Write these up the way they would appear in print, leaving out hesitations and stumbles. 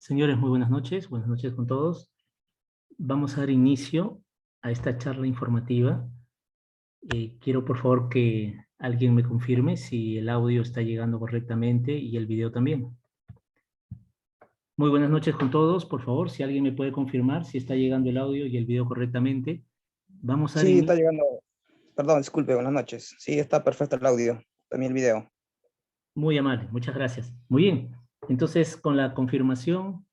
Señores, muy buenas noches con todos. Vamos a dar inicio a esta charla informativa. Quiero por favor que alguien me confirme si el audio está llegando correctamente y el video también. Muy buenas noches con todos, por favor, si alguien me puede confirmar si está llegando el audio y el video correctamente. Vamos a dar Sí, está inicio. llegando. Perdón, disculpe, buenas noches. Sí, está perfecto el audio, también el video. Muy amable, muchas gracias. Muy bien, entonces con la confirmación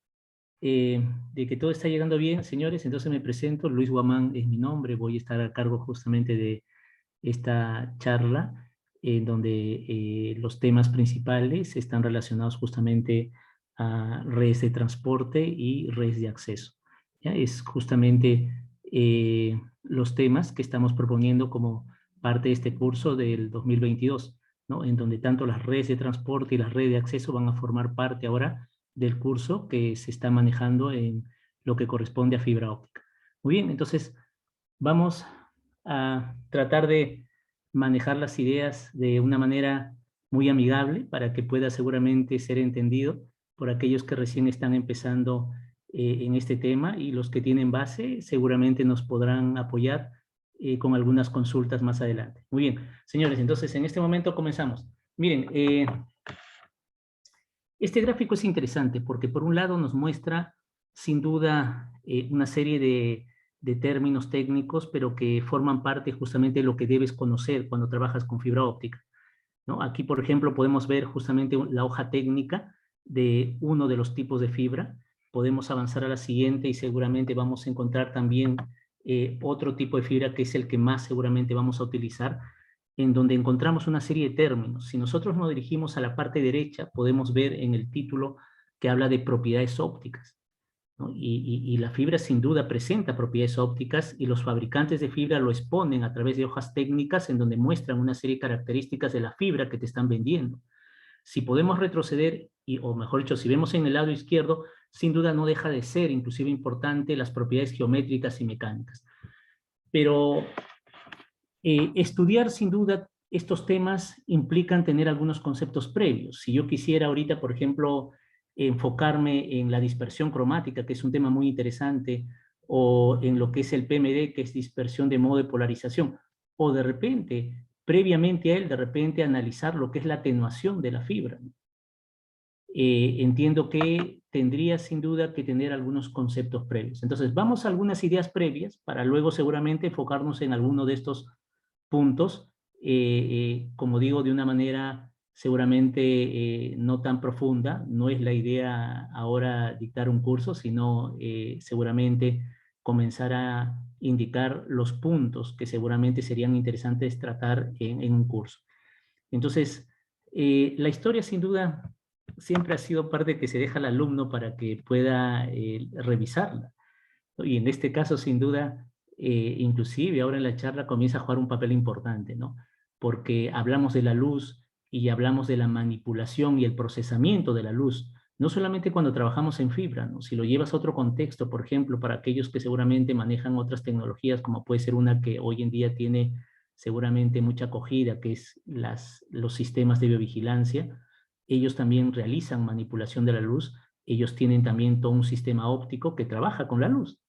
de que todo está llegando bien, señores, entonces me presento. Luis Guamán es mi nombre, voy a estar a cargo justamente de esta charla, en donde los temas principales están relacionados justamente a redes de transporte y redes de acceso. ¿Ya? Es justamente los temas que estamos proponiendo como parte de este curso del 2022, ¿no? En donde tanto las redes de transporte y las redes de acceso van a formar parte ahora del curso que se está manejando en lo que corresponde a fibra óptica. Muy bien, entonces vamos a tratar de manejar las ideas de una manera muy amigable para que pueda seguramente ser entendido por aquellos que recién están empezando en este tema, y los que tienen base seguramente nos podrán apoyar con algunas consultas más adelante. Muy bien, señores, entonces en este momento comenzamos. Miren, este gráfico es interesante porque por un lado nos muestra sin duda una serie de términos técnicos, pero que forman parte justamente de lo que debes conocer cuando trabajas con fibra óptica, ¿no? Aquí, por ejemplo, podemos ver justamente la hoja técnica de uno de los tipos de fibra. Podemos avanzar a la siguiente y seguramente vamos a encontrar también otro tipo de fibra que es el que más seguramente vamos a utilizar, en donde encontramos una serie de términos. Si nosotros nos dirigimos a la parte derecha, podemos ver en el título que habla de propiedades ópticas, ¿no? Y la fibra sin duda presenta propiedades ópticas, y los fabricantes de fibra lo exponen a través de hojas técnicas en donde muestran una serie de características de la fibra que te están vendiendo. Si podemos retroceder, o mejor dicho, si vemos en el lado izquierdo, sin duda no deja de ser inclusive importante las propiedades geométricas y mecánicas. Pero estudiar sin duda estos temas implican tener algunos conceptos previos. Si yo quisiera ahorita, por ejemplo, enfocarme en la dispersión cromática, que es un tema muy interesante, o en lo que es el PMD, que es dispersión de modo de polarización, o de repente, previamente a él, de repente analizar lo que es la atenuación de la fibra, ¿no? Entiendo que tendría sin duda que tener algunos conceptos previos. Entonces, vamos a algunas ideas previas para luego seguramente enfocarnos en alguno de estos puntos, como digo, de una manera seguramente no tan profunda. No es la idea ahora dictar un curso, sino seguramente comenzar a indicar los puntos que seguramente serían interesantes tratar en un curso. Entonces, la historia sin duda siempre ha sido parte que se deja al alumno para que pueda revisarla, ¿no? Y en este caso, sin duda, inclusive ahora en la charla comienza a jugar un papel importante, ¿no? Porque hablamos de la luz y hablamos de la manipulación y el procesamiento de la luz, no solamente cuando trabajamos en fibra, ¿no? Si lo llevas a otro contexto, por ejemplo, para aquellos que seguramente manejan otras tecnologías, como puede ser una que hoy en día tiene seguramente mucha acogida, que es los sistemas de biovigilancia. Ellos también realizan manipulación de la luz. Ellos tienen también todo un sistema óptico que trabaja con la luz.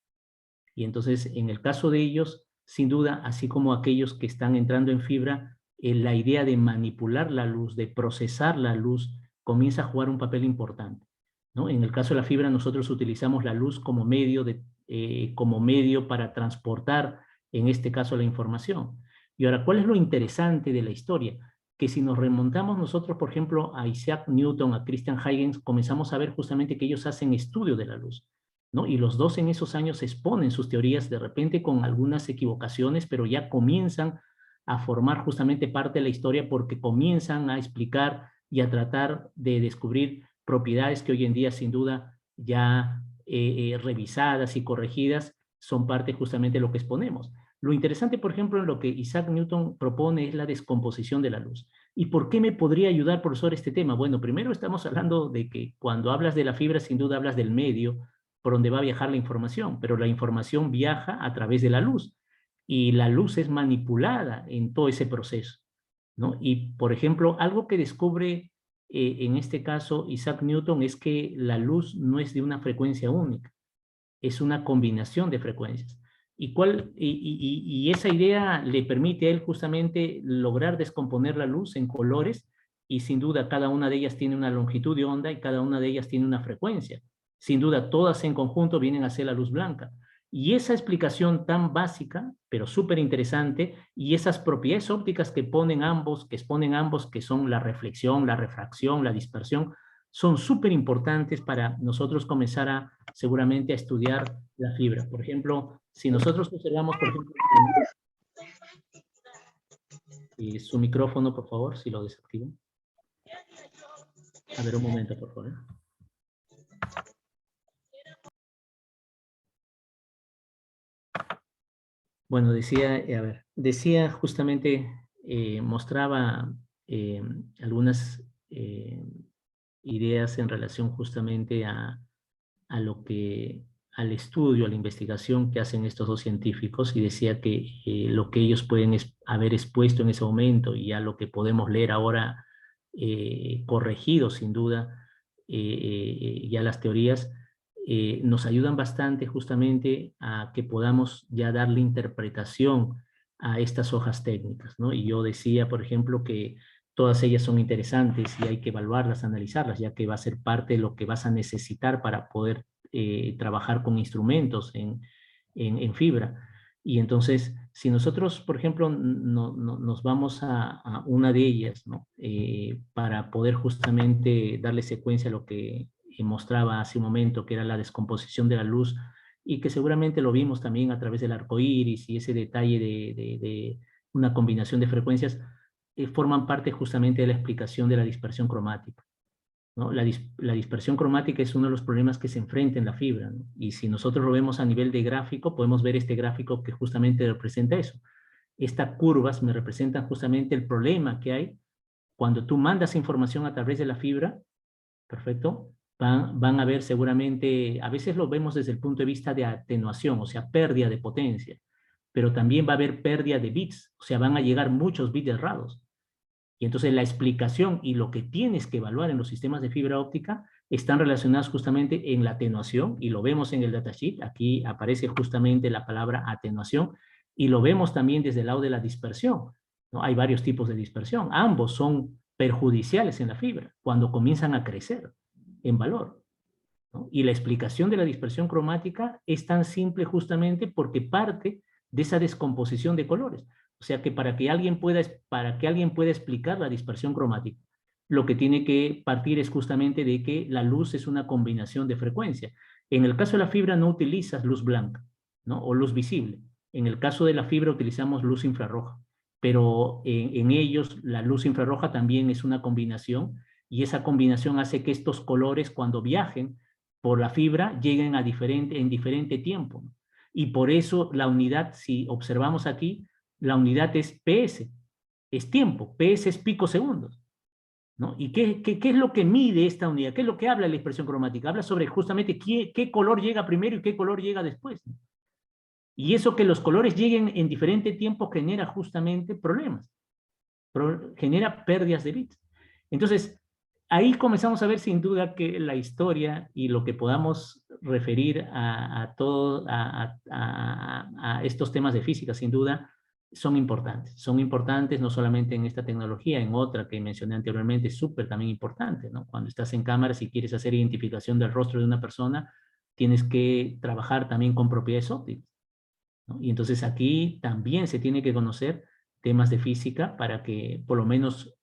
Y entonces, en el caso de ellos, sin duda, así como aquellos que están entrando en fibra, la idea de manipular la luz, de procesar la luz, comienza a jugar un papel importante, ¿no? En el caso de la fibra, nosotros utilizamos la luz como medio para transportar, en este caso, la información. Y ahora, ¿cuál es lo interesante de la historia? Que si nos remontamos nosotros, por ejemplo, a Isaac Newton, a Christian Huygens, comenzamos a ver justamente que ellos hacen estudio de la luz, ¿no? Y los dos en esos años exponen sus teorías, de repente con algunas equivocaciones, pero ya comienzan a formar justamente parte de la historia, porque comienzan a explicar y a tratar de descubrir propiedades que hoy en día sin duda ya revisadas y corregidas son parte justamente de lo que exponemos. Lo interesante, por ejemplo, en lo que Isaac Newton propone es la descomposición de la luz. ¿Y por qué me podría ayudar, profesor, este tema? Bueno, primero estamos hablando de que cuando hablas de la fibra, sin duda hablas del medio por donde va a viajar la información, pero la información viaja a través de la luz, y la luz es manipulada en todo ese proceso, ¿no? Y, por ejemplo, algo que descubre en este caso Isaac Newton es que la luz no es de una frecuencia única, es una combinación de frecuencias. Y esa idea le permite a él justamente lograr descomponer la luz en colores, y sin duda cada una de ellas tiene una longitud de onda y cada una de ellas tiene una frecuencia. Sin duda todas en conjunto vienen a ser la luz blanca. Y esa explicación tan básica, pero súper interesante, y esas propiedades ópticas que exponen ambos, que son la reflexión, la refracción, la dispersión, son súper importantes para nosotros comenzar seguramente a estudiar la fibra. Por ejemplo, si nosotros observamos, por ejemplo, su micrófono, por favor, si lo desactivan. A ver, un momento, por favor. Bueno, decía justamente, mostraba algunas ideas en relación justamente al estudio, a la investigación que hacen estos dos científicos, y decía que lo que ellos pueden haber expuesto en ese momento y ya lo que podemos leer ahora corregido sin duda, ya las teorías nos ayudan bastante justamente a que podamos ya darle interpretación a estas hojas técnicas, ¿no? Y yo decía, por ejemplo, que todas ellas son interesantes y hay que evaluarlas, analizarlas, ya que va a ser parte de lo que vas a necesitar para poder trabajar con instrumentos en fibra. Y entonces, si nosotros, por ejemplo, nos vamos a una de ellas, ¿no? Para poder justamente darle secuencia a lo que mostraba hace un momento, que era la descomposición de la luz, y que seguramente lo vimos también a través del arco iris y ese detalle de una combinación de frecuencias, forman parte justamente de la explicación de la dispersión cromática, ¿no? La dispersión cromática es uno de los problemas que se enfrenta en la fibra, ¿no? Y si nosotros lo vemos a nivel de gráfico, podemos ver este gráfico que justamente representa eso. Estas curvas me representan justamente el problema que hay cuando tú mandas información a través de la fibra, ¿perfecto? Van a ver seguramente, a veces lo vemos desde el punto de vista de atenuación, o sea, pérdida de potencia, pero también va a haber pérdida de bits, o sea, van a llegar muchos bits errados. Y entonces la explicación y lo que tienes que evaluar en los sistemas de fibra óptica están relacionados justamente en la atenuación, y lo vemos en el datasheet, aquí aparece justamente la palabra atenuación, y lo vemos también desde el lado de la dispersión, ¿no? Hay varios tipos de dispersión, ambos son perjudiciales en la fibra cuando comienzan a crecer en valor, ¿no? Y la explicación de la dispersión cromática es tan simple justamente porque parte de esa descomposición de colores. O sea que para que alguien pueda explicar la dispersión cromática, lo que tiene que partir es justamente de que la luz es una combinación de frecuencia. En el caso de la fibra no utilizas luz blanca, ¿no? O luz visible. En el caso de la fibra utilizamos luz infrarroja, pero en ellos la luz infrarroja también es una combinación, y esa combinación hace que estos colores, cuando viajen por la fibra, lleguen en diferente tiempo, ¿no? Y por eso la unidad, si observamos aquí, la unidad es PS, es tiempo, PS es picosegundos, ¿no? ¿Y qué es lo que mide esta unidad? ¿Qué es lo que habla la expresión cromática? Habla sobre justamente qué color llega primero y qué color llega después, ¿no? Y eso que los colores lleguen en diferente tiempo genera justamente problemas, genera pérdidas de bits. Entonces, ahí comenzamos a ver sin duda que la historia y lo que podamos referir a estos temas de física, sin duda, son importantes. Son importantes no solamente en esta tecnología, en otra que mencioné anteriormente, súper también importante, ¿no? Cuando estás en cámara, si quieres hacer identificación del rostro de una persona, tienes que trabajar también con propiedades ópticas, ¿no? Y entonces aquí también se tiene que conocer temas de física para que por lo menos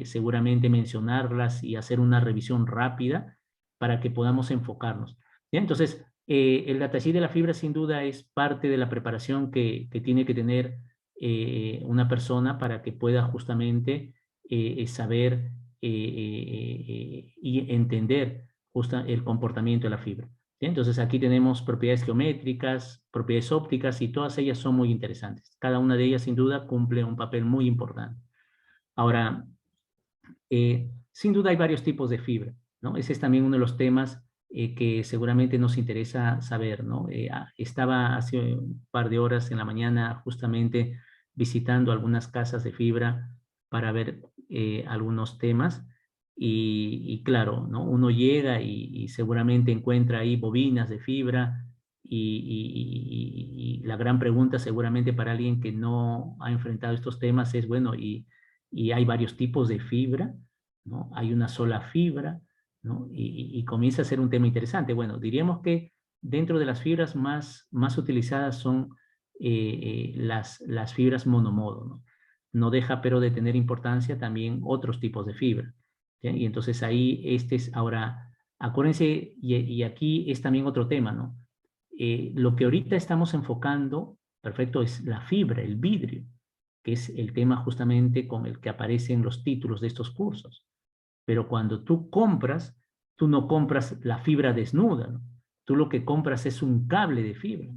seguramente mencionarlas y hacer una revisión rápida para que podamos enfocarnos. ¿Ya? Entonces, el datasheet de la fibra sin duda es parte de la preparación que tiene que tener una persona para que pueda justamente saber y entender el comportamiento de la fibra. ¿Sí? Entonces aquí tenemos propiedades geométricas, propiedades ópticas, y todas ellas son muy interesantes. Cada una de ellas sin duda cumple un papel muy importante. Ahora, sin duda hay varios tipos de fibra, ¿no? Ese es también uno de los temas que seguramente nos interesa saber, ¿no? Estaba hace un par de horas en la mañana justamente visitando algunas casas de fibra para ver algunos temas, y claro, ¿no? Uno llega y seguramente encuentra ahí bobinas de fibra y la gran pregunta seguramente para alguien que no ha enfrentado estos temas es, bueno, y hay varios tipos de fibra, ¿no? Hay una sola fibra, ¿no? Y comienza a ser un tema interesante. Bueno, diríamos que dentro de las fibras más utilizadas son las fibras monomodo, ¿no? No deja pero de tener importancia también otros tipos de fibra. ¿Sí? Y entonces ahí ahora, acuérdense, y aquí es también otro tema, ¿no? Lo que ahorita estamos enfocando, perfecto, es la fibra, el vidrio, que es el tema justamente con el que aparecen los títulos de estos cursos. Pero cuando tú no compras la fibra desnuda, ¿no? Tú lo que compras es un cable de fibra.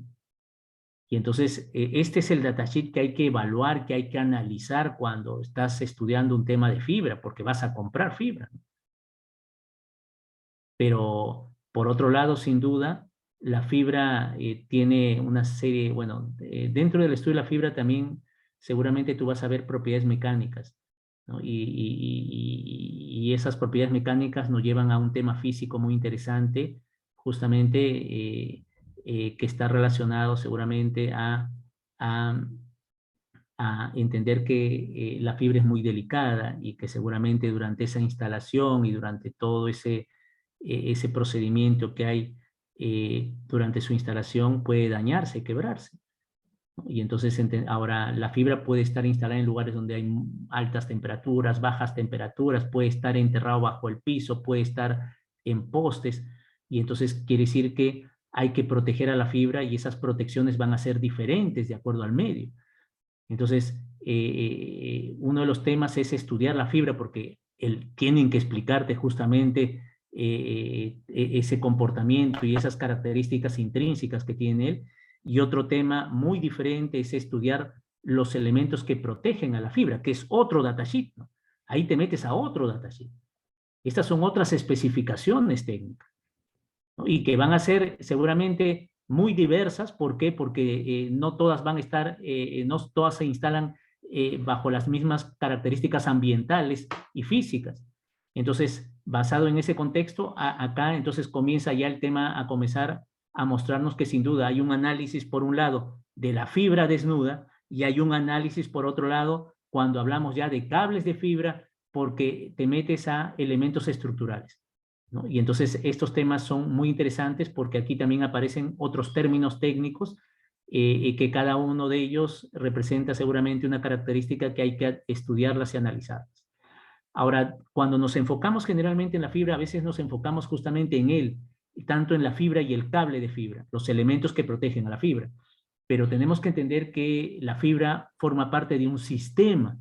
Y entonces, este es el datasheet que hay que evaluar, que hay que analizar cuando estás estudiando un tema de fibra, porque vas a comprar fibra, ¿no? Pero, por otro lado, sin duda, la fibra tiene una serie, bueno, dentro del estudio de la fibra también seguramente tú vas a ver propiedades mecánicas, ¿no? Y esas propiedades mecánicas nos llevan a un tema físico muy interesante, justamente que está relacionado seguramente a, a entender que la fibra es muy delicada y que seguramente durante esa instalación y durante todo ese procedimiento que hay durante su instalación puede dañarse, quebrarse, ¿no? Y entonces ahora la fibra puede estar instalada en lugares donde hay altas temperaturas, bajas temperaturas, puede estar enterrado bajo el piso, puede estar en postes, y entonces quiere decir que hay que proteger a la fibra y esas protecciones van a ser diferentes de acuerdo al medio. Entonces, uno de los temas es estudiar la fibra porque tienen que explicarte justamente ese comportamiento y esas características intrínsecas que tiene él. Y otro tema muy diferente es estudiar los elementos que protegen a la fibra, que es otro datasheet, ¿no? Ahí te metes a otro datasheet. Estas son otras especificaciones técnicas, ¿no? Y que van a ser seguramente muy diversas. ¿Por qué? Porque no todas van a estar, no todas se instalan bajo las mismas características ambientales y físicas. Entonces, basado en ese contexto, acá entonces comienza ya el tema a comenzar a mostrarnos que sin duda hay un análisis por un lado de la fibra desnuda y hay un análisis por otro lado cuando hablamos ya de cables de fibra porque te metes a elementos estructurales, ¿no? Y entonces estos temas son muy interesantes porque aquí también aparecen otros términos técnicos que cada uno de ellos representa seguramente una característica que hay que estudiarlas y analizarlas. Ahora, cuando nos enfocamos generalmente en la fibra, a veces nos enfocamos justamente en él, tanto en la fibra y el cable de fibra, los elementos que protegen a la fibra. Pero tenemos que entender que la fibra forma parte de un sistema.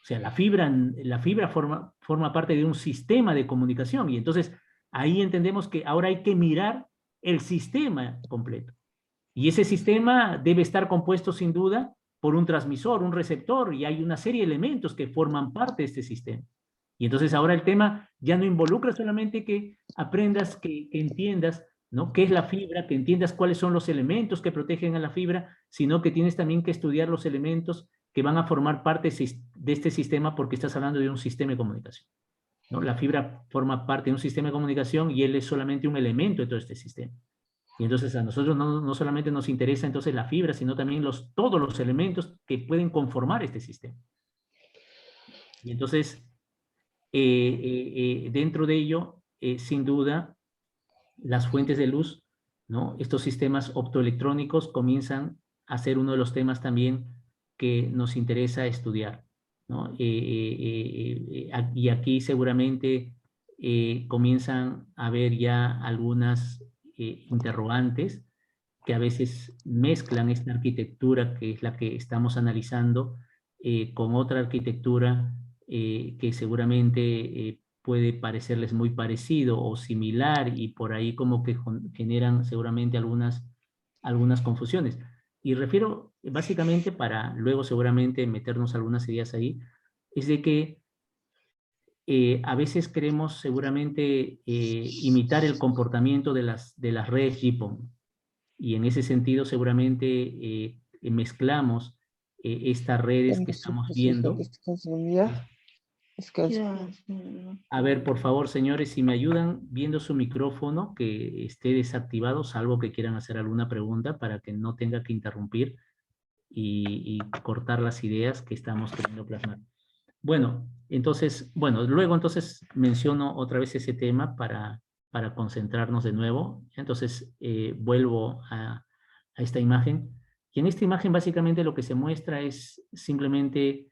O sea, la fibra forma parte de un sistema de comunicación y entonces ahí entendemos que ahora hay que mirar el sistema completo. Y ese sistema debe estar compuesto sin duda por un transmisor, un receptor, y hay una serie de elementos que forman parte de este sistema. Y entonces ahora el tema ya no involucra solamente que aprendas, que entiendas, ¿no?, qué es la fibra, que entiendas cuáles son los elementos que protegen a la fibra, sino que tienes también que estudiar los elementos que van a formar parte de este sistema porque estás hablando de un sistema de comunicación, ¿no? La fibra forma parte de un sistema de comunicación y él es solamente un elemento de todo este sistema. Y entonces a nosotros no solamente nos interesa entonces la fibra, sino también todos los elementos que pueden conformar este sistema. Y entonces, dentro de ello, sin duda, las fuentes de luz, ¿no? Estos sistemas optoelectrónicos comienzan a ser uno de los temas también que nos interesa estudiar, ¿no? Y aquí seguramente comienzan a haber ya algunas interrogantes que a veces mezclan esta arquitectura que es la que estamos analizando con otra arquitectura que seguramente puede parecerles muy parecido o similar y por ahí como que generan seguramente algunas confusiones. Y refiero básicamente para luego seguramente meternos algunas ideas ahí, es de que a veces queremos seguramente imitar el comportamiento de las redes GPON y en ese sentido seguramente mezclamos estas redes que estamos viendo Es que es- A ver, por favor, señores, si me ayudan viendo su micrófono que esté desactivado, salvo que quieran hacer alguna pregunta para que no tenga que interrumpir y cortar las ideas que estamos queriendo plasmar. Bueno, entonces, luego entonces menciono otra vez ese tema para concentrarnos de nuevo. Entonces, vuelvo a esta imagen. Y en esta imagen básicamente lo que se muestra es simplemente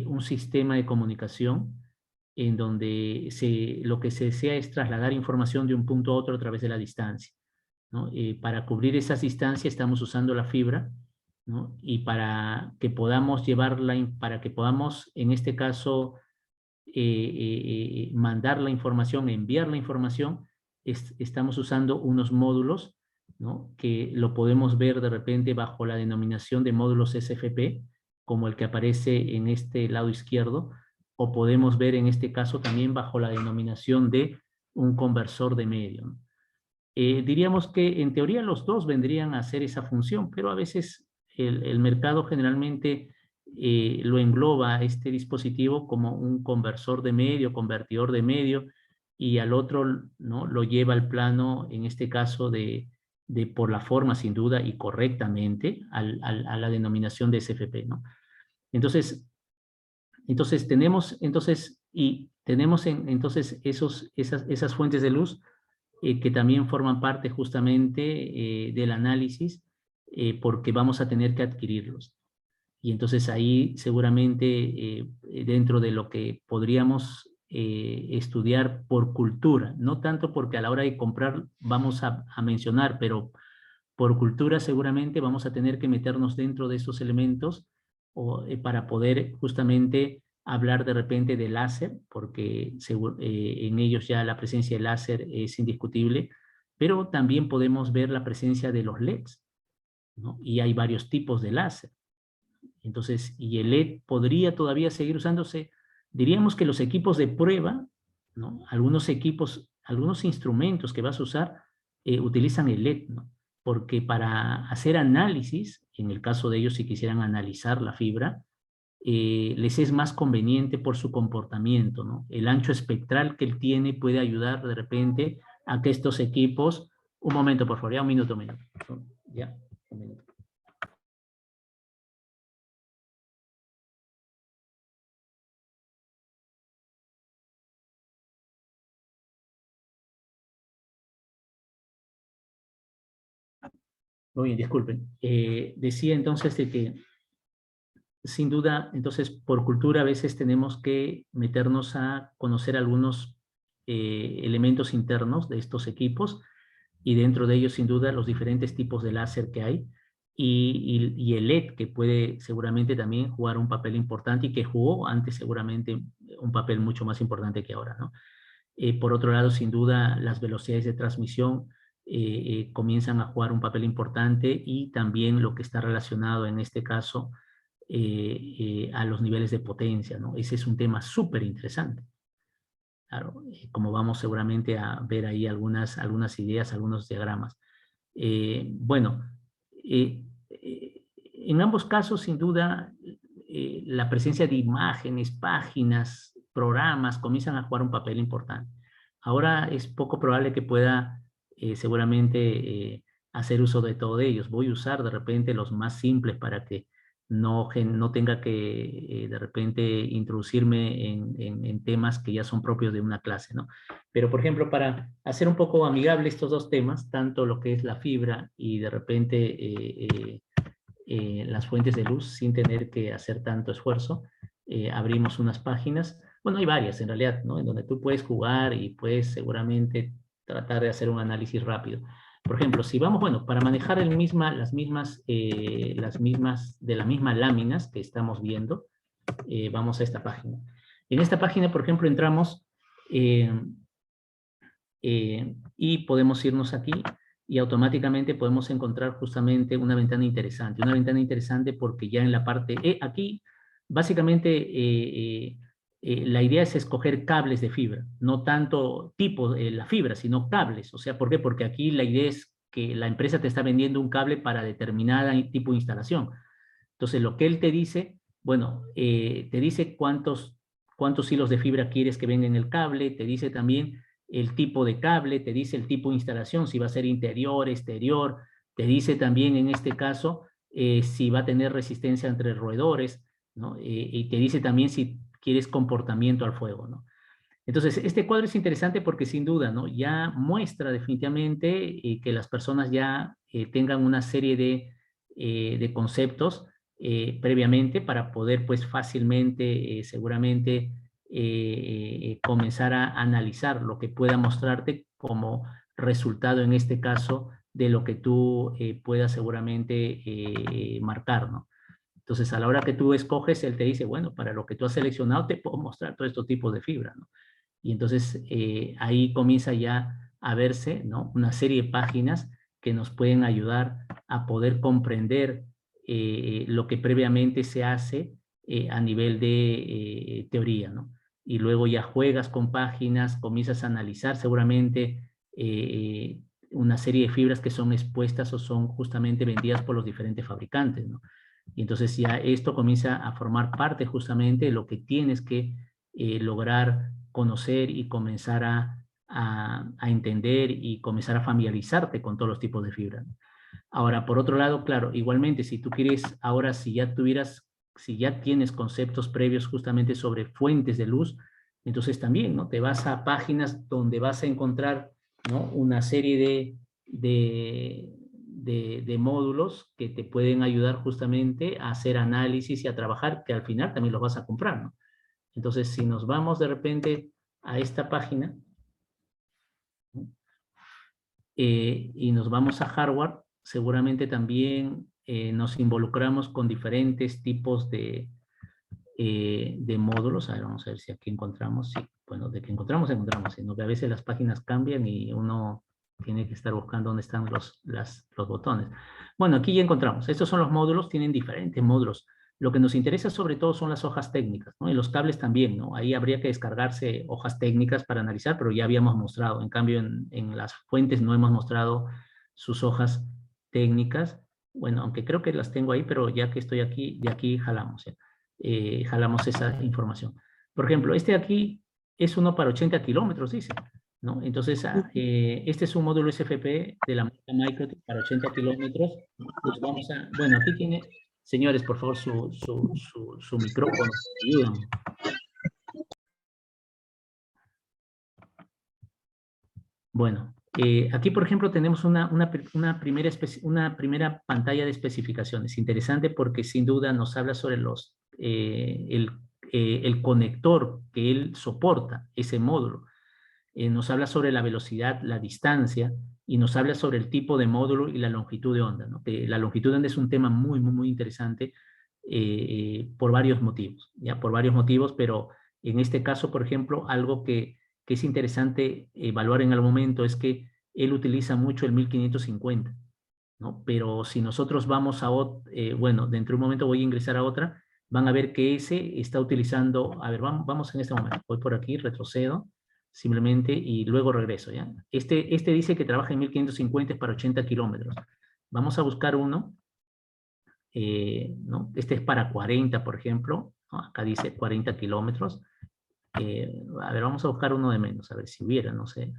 un sistema de comunicación en donde lo que se desea es trasladar información de un punto a otro a través de la distancia, ¿no? Para cubrir esas distancias estamos usando la fibra, ¿no? Y para que podamos para que podamos, en este caso, mandar la información, enviar la información, estamos usando unos módulos, ¿no? Que lo podemos ver de repente bajo la denominación de módulos SFP, como el que aparece en este lado izquierdo, o podemos ver en este caso también bajo la denominación de un conversor de medio, ¿no? Diríamos que en teoría los dos vendrían a hacer esa función, pero a veces el mercado generalmente lo engloba este dispositivo como un conversor de medio, convertidor de medio, y al otro, ¿no?, lo lleva al plano, en este caso, por la forma, sin duda, y correctamente, a la denominación de SFP, ¿no? Entonces tenemos entonces esas fuentes de luz que también forman parte justamente del análisis, porque vamos a tener que adquirirlos. Y entonces ahí seguramente dentro de lo que podríamos estudiar por cultura, no tanto porque a la hora de comprar vamos a mencionar, pero por cultura seguramente vamos a tener que meternos dentro de esos elementos para poder justamente hablar de repente de láser, porque en ellos ya la presencia de láser es indiscutible, pero también podemos ver la presencia de los LEDs, ¿no? Y hay varios tipos de láser. Entonces, y el LED podría todavía seguir usándose. Diríamos que los equipos de prueba, ¿no?, algunos instrumentos que vas a usar utilizan el LED, ¿no? Porque para hacer análisis, en el caso de ellos si quisieran analizar la fibra, les es más conveniente por su comportamiento, ¿no? El ancho espectral que él tiene puede ayudar de repente a que estos equipos... Un momento, por favor, ya un minuto. Ya, un minuto. Muy bien, disculpen. Decía entonces de que, sin duda, entonces, por cultura a veces tenemos que meternos a conocer algunos elementos internos de estos equipos, y dentro de ellos, sin duda, los diferentes tipos de láser que hay, y el LED, que puede seguramente también jugar un papel importante, y que jugó antes seguramente un papel mucho más importante que ahora, ¿no? Por otro lado, sin duda, las velocidades de transmisión comienzan a jugar un papel importante, y también lo que está relacionado en este caso a los niveles de potencia, ¿no? Ese es un tema súper interesante. Claro, como vamos seguramente a ver ahí algunas ideas, algunos diagramas. Bueno, en ambos casos, sin duda, la presencia de imágenes, páginas, programas, comienzan a jugar un papel importante. Ahora es poco probable que pueda seguramente hacer uso de todos ellos. Voy a usar de repente los más simples para que no tenga que de repente introducirme en temas que ya son propios de una clase, ¿no? Pero, por ejemplo, para hacer un poco amigable estos dos temas, tanto lo que es la fibra y de repente las fuentes de luz, sin tener que hacer tanto esfuerzo, abrimos unas páginas, bueno, hay varias en realidad, ¿no?, en donde tú puedes jugar y puedes seguramente tratar de hacer un análisis rápido. Por ejemplo, si vamos, bueno, para manejar las mismas de las mismas láminas que estamos viendo, vamos a esta página. En esta página, por ejemplo, entramos y podemos irnos aquí, y automáticamente podemos encontrar justamente una ventana interesante porque ya en la parte aquí, básicamente la idea es escoger cables de fibra, no tanto tipo la fibra, sino cables. O sea, ¿por qué? Porque aquí la idea es que la empresa te está vendiendo un cable para determinada tipo de instalación. Entonces, lo que él te dice, bueno, te dice cuántos hilos de fibra quieres que venga en el cable, te dice también el tipo de cable, te dice el tipo de instalación, si va a ser interior, exterior, te dice también en este caso si va a tener resistencia entre roedores, ¿no? Y te dice también si quieres comportamiento al fuego, ¿no? Entonces, este cuadro es interesante porque sin duda, ¿no? Ya muestra definitivamente que las personas ya tengan una serie de conceptos previamente para poder, pues, fácilmente, seguramente, comenzar a analizar lo que pueda mostrarte como resultado, en este caso, de lo que tú puedas seguramente marcar, ¿no? Entonces, a la hora que tú escoges, él te dice, bueno, para lo que tú has seleccionado, te puedo mostrar todos estos tipos de fibra, ¿no? Y entonces ahí comienza ya a verse, ¿no? Una serie de páginas que nos pueden ayudar a poder comprender lo que previamente se hace a nivel de teoría, ¿no? Y luego ya juegas con páginas, comienzas a analizar seguramente una serie de fibras que son expuestas o son justamente vendidas por los diferentes fabricantes, ¿no? Y entonces ya esto comienza a formar parte justamente de lo que tienes que lograr conocer y comenzar a entender y comenzar a familiarizarte con todos los tipos de fibra. Ahora, por otro lado, claro, igualmente, si tú quieres, ahora si ya tienes conceptos previos justamente sobre fuentes de luz, entonces también, ¿no? Te vas a páginas donde vas a encontrar, ¿no? Una serie de módulos que te pueden ayudar justamente a hacer análisis y a trabajar, que al final también los vas a comprar, ¿no? Entonces, si nos vamos de repente a esta página y nos vamos a hardware, seguramente también nos involucramos con diferentes tipos de módulos. A ver, vamos a ver si aquí encontramos. Sí, bueno, de que encontramos, sino que a veces las páginas cambian y uno tiene que estar buscando dónde están los botones. Bueno, aquí ya encontramos. Estos son los módulos, tienen diferentes módulos. Lo que nos interesa sobre todo son las hojas técnicas, ¿no? Y los cables también, ¿no? Ahí habría que descargarse hojas técnicas para analizar, pero ya habíamos mostrado. En cambio, en las fuentes no hemos mostrado sus hojas técnicas. Bueno, aunque creo que las tengo ahí, pero ya que estoy aquí, de aquí jalamos, jalamos esa información. Por ejemplo, este de aquí es uno para 80 kilómetros, dice, ¿no? Entonces, este es un módulo SFP de la marca Microtech para 80 kilómetros. Pues vamos a, bueno, aquí tiene, señores, por favor, su micrófono. Ayúdenme. Bueno, aquí, por ejemplo, tenemos una primera pantalla de especificaciones. Interesante porque sin duda nos habla sobre el conector que él soporta, ese módulo. Nos habla sobre la velocidad, la distancia, y nos habla sobre el tipo de módulo y la longitud de onda, ¿no? La longitud de onda es un tema muy, muy, muy interesante por varios motivos, ¿ya? Por varios motivos, pero en este caso, por ejemplo, algo que es interesante evaluar en algún momento es que él utiliza mucho el 1550, ¿no? Pero si nosotros vamos a, bueno, dentro de un momento voy a ingresar a otra, van a ver que ese está utilizando, a ver, vamos en este momento, voy por aquí, retrocedo, simplemente, y luego regreso, ¿ya? Este dice que trabaja en 1550 para 80 kilómetros. Vamos a buscar uno, ¿no? Este es para 40, por ejemplo, ¿no? Acá dice 40 kilómetros. A ver, vamos a buscar uno de menos, a ver si hubiera, no sé.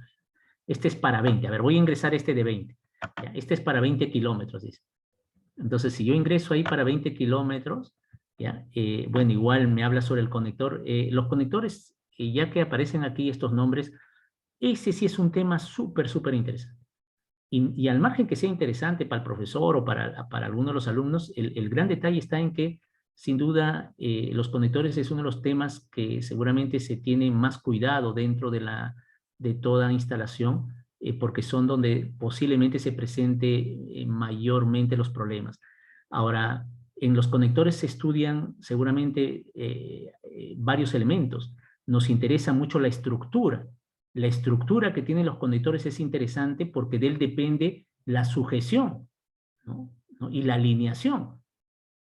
Este es para 20, a ver, voy a ingresar este de 20. ¿Ya? Este es para 20 kilómetros, dice. Entonces, si yo ingreso ahí para 20 kilómetros, ¿ya? Bueno, igual me habla sobre el conector. Los conectores, ya que aparecen aquí estos nombres, ese sí es un tema súper, súper interesante. Y al margen que sea interesante para el profesor o para alguno de los alumnos, el gran detalle está en que, sin duda, los conectores es uno de los temas que seguramente se tiene más cuidado dentro de toda instalación, porque son donde posiblemente se presente mayormente los problemas. Ahora, en los conectores se estudian seguramente varios elementos. Nos interesa mucho la estructura. La estructura que tienen los conectores es interesante porque de él depende la sujeción, ¿no? Y la alineación,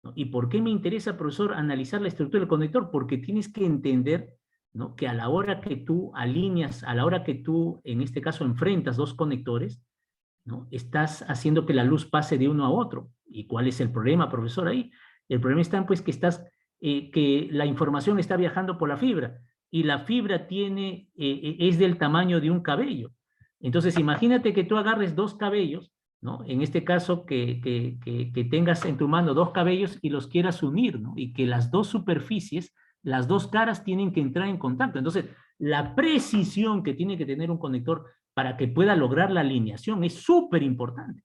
¿no? ¿Y por qué me interesa, profesor, analizar la estructura del conector? Porque tienes que entender, ¿no? Que a la hora que tú alineas, a la hora que tú, en este caso, enfrentas dos conectores, ¿no? Estás haciendo que la luz pase de uno a otro. ¿Y cuál es el problema, profesor, ahí? El problema está, pues, que estás que la información está viajando por la fibra y la fibra es del tamaño de un cabello. Entonces, imagínate que tú agarres dos cabellos, ¿no? En este caso, que tengas en tu mano dos cabellos y los quieras unir, ¿no? Y que las dos superficies, las dos caras tienen que entrar en contacto. Entonces, la precisión que tiene que tener un conector para que pueda lograr la alineación es súper importante,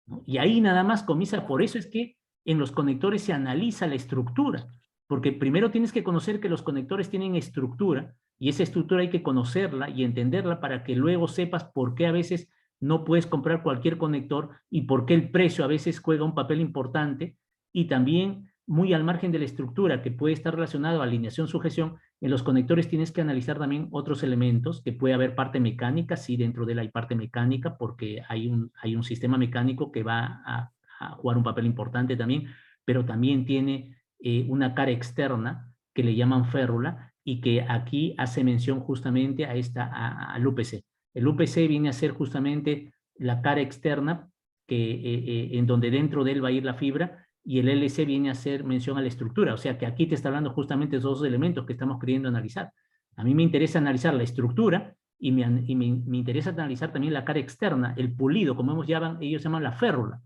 ¿no? Y ahí nada más comienza, por eso es que en los conectores se analiza la estructura, porque primero tienes que conocer que los conectores tienen estructura, y esa estructura hay que conocerla y entenderla para que luego sepas por qué a veces no puedes comprar cualquier conector y por qué el precio a veces juega un papel importante, y también muy al margen de la estructura que puede estar relacionado a alineación, sujeción, en los conectores tienes que analizar también otros elementos, que puede haber parte mecánica, sí, dentro de él hay parte mecánica, porque hay un sistema mecánico que va a jugar un papel importante también, pero también tiene una cara externa que le llaman férrula, y que aquí hace mención justamente al UPC. El UPC viene a ser justamente la cara externa en donde dentro de él va a ir la fibra, y el LC viene a hacer mención a la estructura. O sea que aquí te está hablando justamente de esos dos elementos que estamos queriendo analizar. A mí me interesa analizar la estructura y me interesa analizar también la cara externa, el pulido, como ellos llaman la férrula.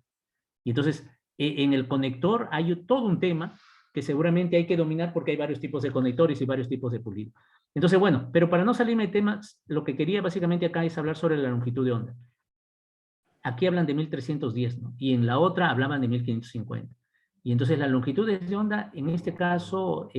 Y entonces, en el conector hay todo un tema que seguramente hay que dominar, porque hay varios tipos de conectores y varios tipos de pulido. Entonces, bueno, pero para no salirme de temas, lo que quería básicamente acá es hablar sobre la longitud de onda. Aquí hablan de 1310, ¿no? Y en la otra hablaban de 1550. Y entonces la longitud de onda, en este caso,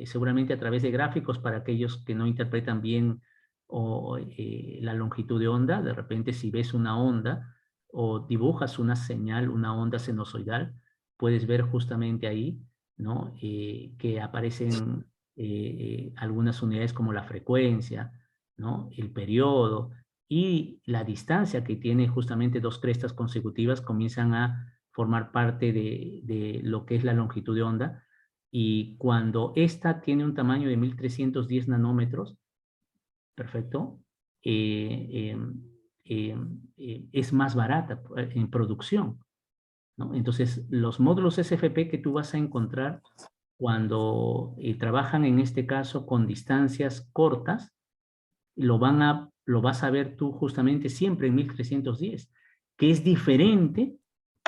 seguramente a través de gráficos para aquellos que no interpretan bien la longitud de onda, de repente si ves una onda o dibujas una señal, una onda sinusoidal, puedes ver justamente ahí, ¿no? Que aparecen algunas unidades como la frecuencia, ¿no? El periodo y la distancia que tiene justamente dos crestas consecutivas comienzan a formar parte de lo que es la longitud de onda, y cuando esta tiene un tamaño de 1310 nanómetros, perfecto, es más barata en producción, ¿no? Entonces, los módulos SFP que tú vas a encontrar cuando trabajan en este caso con distancias cortas, lo vas a ver tú justamente siempre en 1310, que es diferente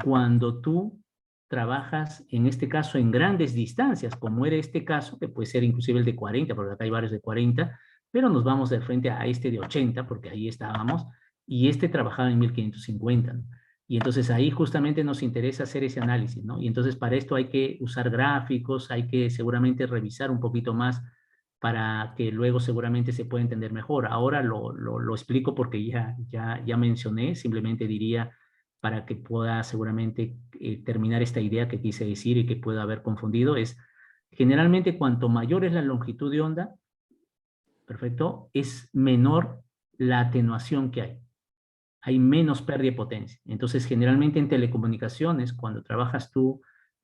cuando tú trabajas, en este caso, en grandes distancias, como era este caso, que puede ser inclusive el de 40, porque acá hay varios de 40, pero nos vamos de frente a este de 80, porque ahí estábamos, y este trabajaba en 1550, ¿no? Y entonces ahí justamente nos interesa hacer ese análisis, ¿no? Y entonces para esto hay que usar gráficos, hay que seguramente revisar un poquito más para que luego seguramente se pueda entender mejor. Ahora lo explico porque ya mencioné, simplemente diría para que pueda seguramente terminar esta idea que quise decir y que pueda haber confundido, es generalmente cuanto mayor es la longitud de onda, perfecto, es menor la atenuación que hay. Hay menos pérdida de potencia. Entonces, generalmente en telecomunicaciones, cuando trabajas tú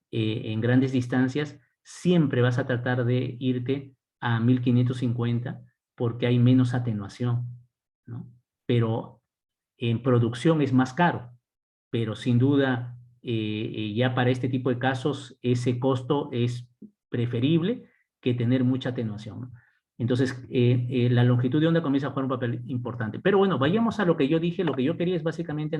en grandes distancias, siempre vas a tratar de irte a 1550 porque hay menos atenuación, ¿no? Pero en producción es más caro, pero sin duda ya para este tipo de casos ese costo es preferible que tener mucha atenuación, ¿no? Entonces, la longitud de onda comienza a jugar un papel importante. Pero bueno, vayamos a lo que yo dije. Lo que yo quería es básicamente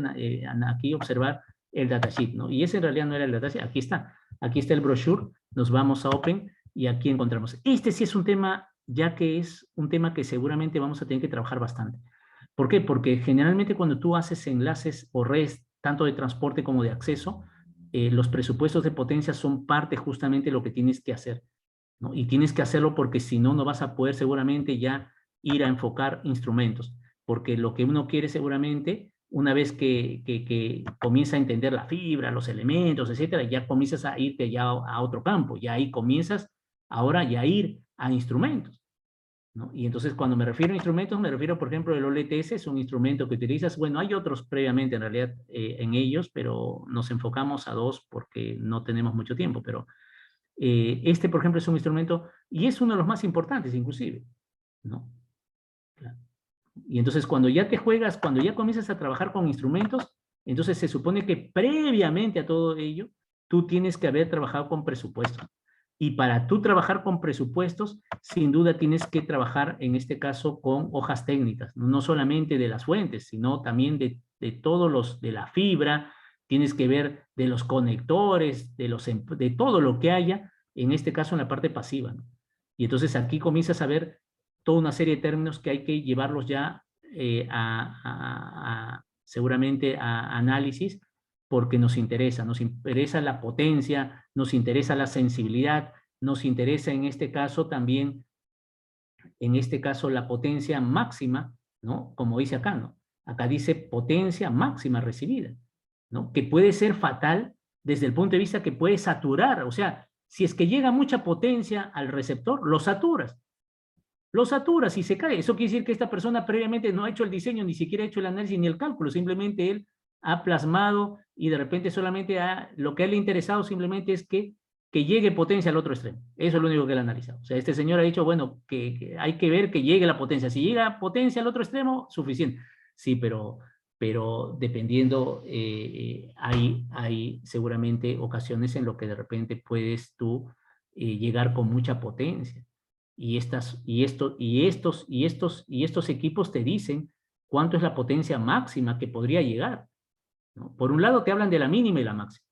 aquí observar el datasheet, ¿no? Y ese en realidad no era el datasheet. Aquí está. Aquí está el brochure. Nos vamos a Open y aquí encontramos. Este sí es un tema, ya que es un tema que seguramente vamos a tener que trabajar bastante. ¿Por qué? Porque generalmente cuando tú haces enlaces o redes, tanto de transporte como de acceso, los presupuestos de potencia son parte justamente de lo que tienes que hacer, ¿no? Y tienes que hacerlo porque si no, no vas a poder seguramente ya ir a enfocar instrumentos, porque lo que uno quiere seguramente, una vez que comienza a entender la fibra, los elementos, etcétera, ya comienzas a irte ya a otro campo, ya ahí comienzas ahora ya a ir a instrumentos, ¿no? Y entonces cuando me refiero a instrumentos, me refiero, por ejemplo, el OLTS es un instrumento que utilizas, bueno, hay otros previamente en realidad en ellos, pero nos enfocamos a dos porque no tenemos mucho tiempo, pero este, por ejemplo, es un instrumento y es uno de los más importantes inclusive, ¿no? Y entonces cuando ya te juegas, cuando ya comienzas a trabajar con instrumentos, entonces se supone que previamente a todo ello, tú tienes que haber trabajado con presupuestos. Y para tú trabajar con presupuestos, sin duda tienes que trabajar, en este caso, con hojas técnicas, no solamente de las fuentes, sino también de todos los, de la fibra, tienes que ver de los conectores, de todo lo que haya, en este caso en la parte pasiva, ¿no? Y entonces aquí comienzas a ver toda una serie de términos que hay que llevarlos ya seguramente a análisis, porque nos interesa la potencia, nos interesa la sensibilidad, nos interesa en este caso también, en este caso la potencia máxima, ¿no? Como dice acá, ¿no? Acá dice potencia máxima recibida, ¿no? Que puede ser fatal desde el punto de vista que puede saturar, o sea, si es que llega mucha potencia al receptor, lo saturas y se cae. Eso quiere decir que esta persona previamente no ha hecho el diseño, ni siquiera ha hecho el análisis ni el cálculo, simplemente él ha plasmado y de repente solamente lo que a él le ha interesado simplemente es que llegue potencia al otro extremo. Eso es lo único que él ha analizado. O sea, este señor ha dicho, bueno, que hay que ver que llegue la potencia. Si llega potencia al otro extremo, suficiente. Sí, pero dependiendo, hay seguramente ocasiones en lo que de repente puedes tú llegar con mucha potencia. Y estos equipos te dicen cuánto es la potencia máxima que podría llegar, ¿no? Por un lado te hablan de la mínima y la máxima.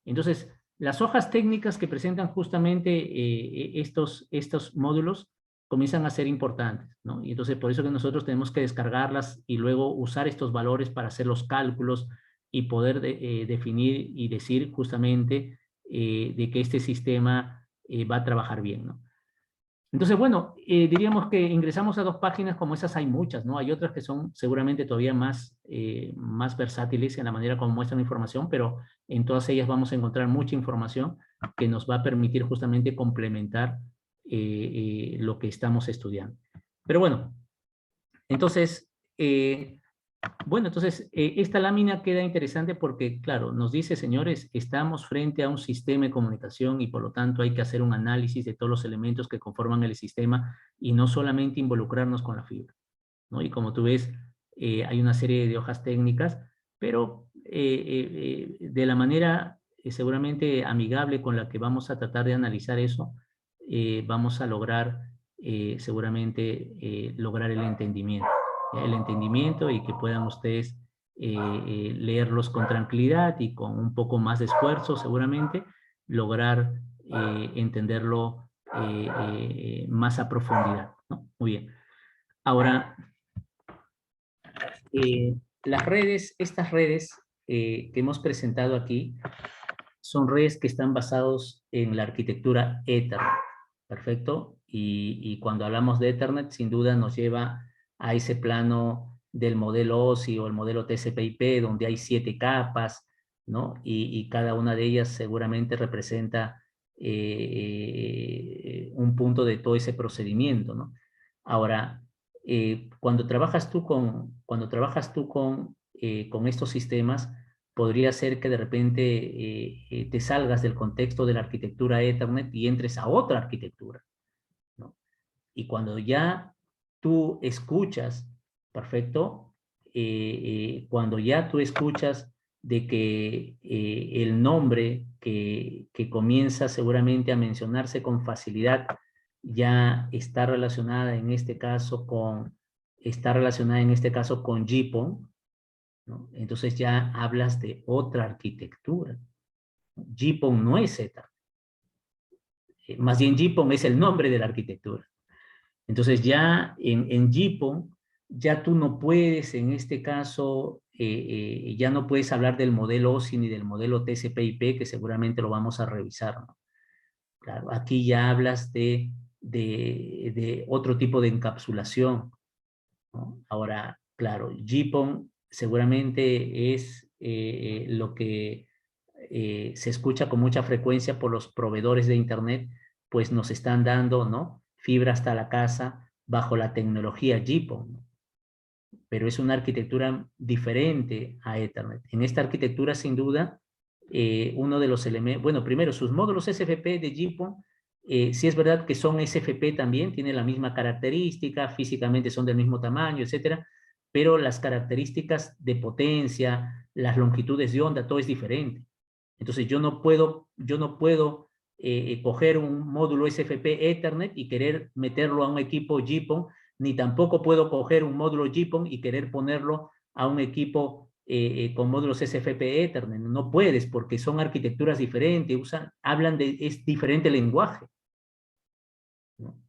Entonces, las hojas técnicas que presentan justamente estos módulos comienzan a ser importantes, ¿no? Y entonces por eso que nosotros tenemos que descargarlas y luego usar estos valores para hacer los cálculos y poder definir y decir justamente de que este sistema va a trabajar bien, ¿no? Entonces, bueno, diríamos que ingresamos a 2 páginas, como esas hay muchas, ¿no? Hay otras que son seguramente todavía más versátiles en la manera como muestran información, pero en todas ellas vamos a encontrar mucha información que nos va a permitir justamente complementar lo que estamos estudiando. Pero bueno, entonces, esta lámina queda interesante porque, claro, nos dice, señores, estamos frente a un sistema de comunicación y por lo tanto hay que hacer un análisis de todos los elementos que conforman el sistema y no solamente involucrarnos con la fibra, ¿no? Y como tú ves, hay una serie de hojas técnicas, pero de la manera seguramente amigable con la que vamos a tratar de analizar eso, vamos a lograr seguramente lograr el entendimiento y que puedan ustedes leerlos con tranquilidad y con un poco más de esfuerzo seguramente lograr entenderlo más a profundidad, ¿no? Muy bien. Ahora, las redes, estas redes que hemos presentado aquí son redes que están basados en la arquitectura Ethernet, ¿perfecto? Y cuando hablamos de Ethernet, sin duda nos lleva a ese plano del modelo OSI o el modelo TCP/IP, donde hay 7 capas, ¿no? Y cada una de ellas seguramente representa un punto de todo ese procedimiento, ¿no? Ahora, cuando trabajas tú con estos sistemas, podría ser que de repente te salgas del contexto de la arquitectura Ethernet y entres a otra arquitectura, ¿no? Y cuando ya tú escuchas, perfecto, cuando ya tú escuchas de que el nombre que comienza seguramente a mencionarse con facilidad ya está relacionada en este caso con GPON, ¿no? Entonces ya hablas de otra arquitectura. GPON no es Ethernet. Más bien GPON es el nombre de la arquitectura. Entonces ya en GPON, ya tú no puedes, en este caso, ya no puedes hablar del modelo OSI ni del modelo TCP/IP, que seguramente lo vamos a revisar, ¿no? Claro, aquí ya hablas de otro tipo de encapsulación, ¿no? Ahora, claro, GPON seguramente es lo que se escucha con mucha frecuencia por los proveedores de Internet, pues nos están dando, ¿no?, fibra hasta la casa bajo la tecnología GPON, ¿no? Pero es una arquitectura diferente a Ethernet. En esta arquitectura, sin duda, uno de los elementos, bueno, primero, sus módulos SFP de GPON, sí es verdad que son SFP también, tienen la misma característica, físicamente son del mismo tamaño, etcétera, pero las características de potencia, las longitudes de onda, todo es diferente. Entonces yo no puedo coger un módulo SFP Ethernet y querer meterlo a un equipo GPON, ni tampoco puedo coger un módulo GPON y querer ponerlo a un equipo con módulos SFP Ethernet. No puedes, porque son arquitecturas diferentes, es diferente lenguaje, ¿no?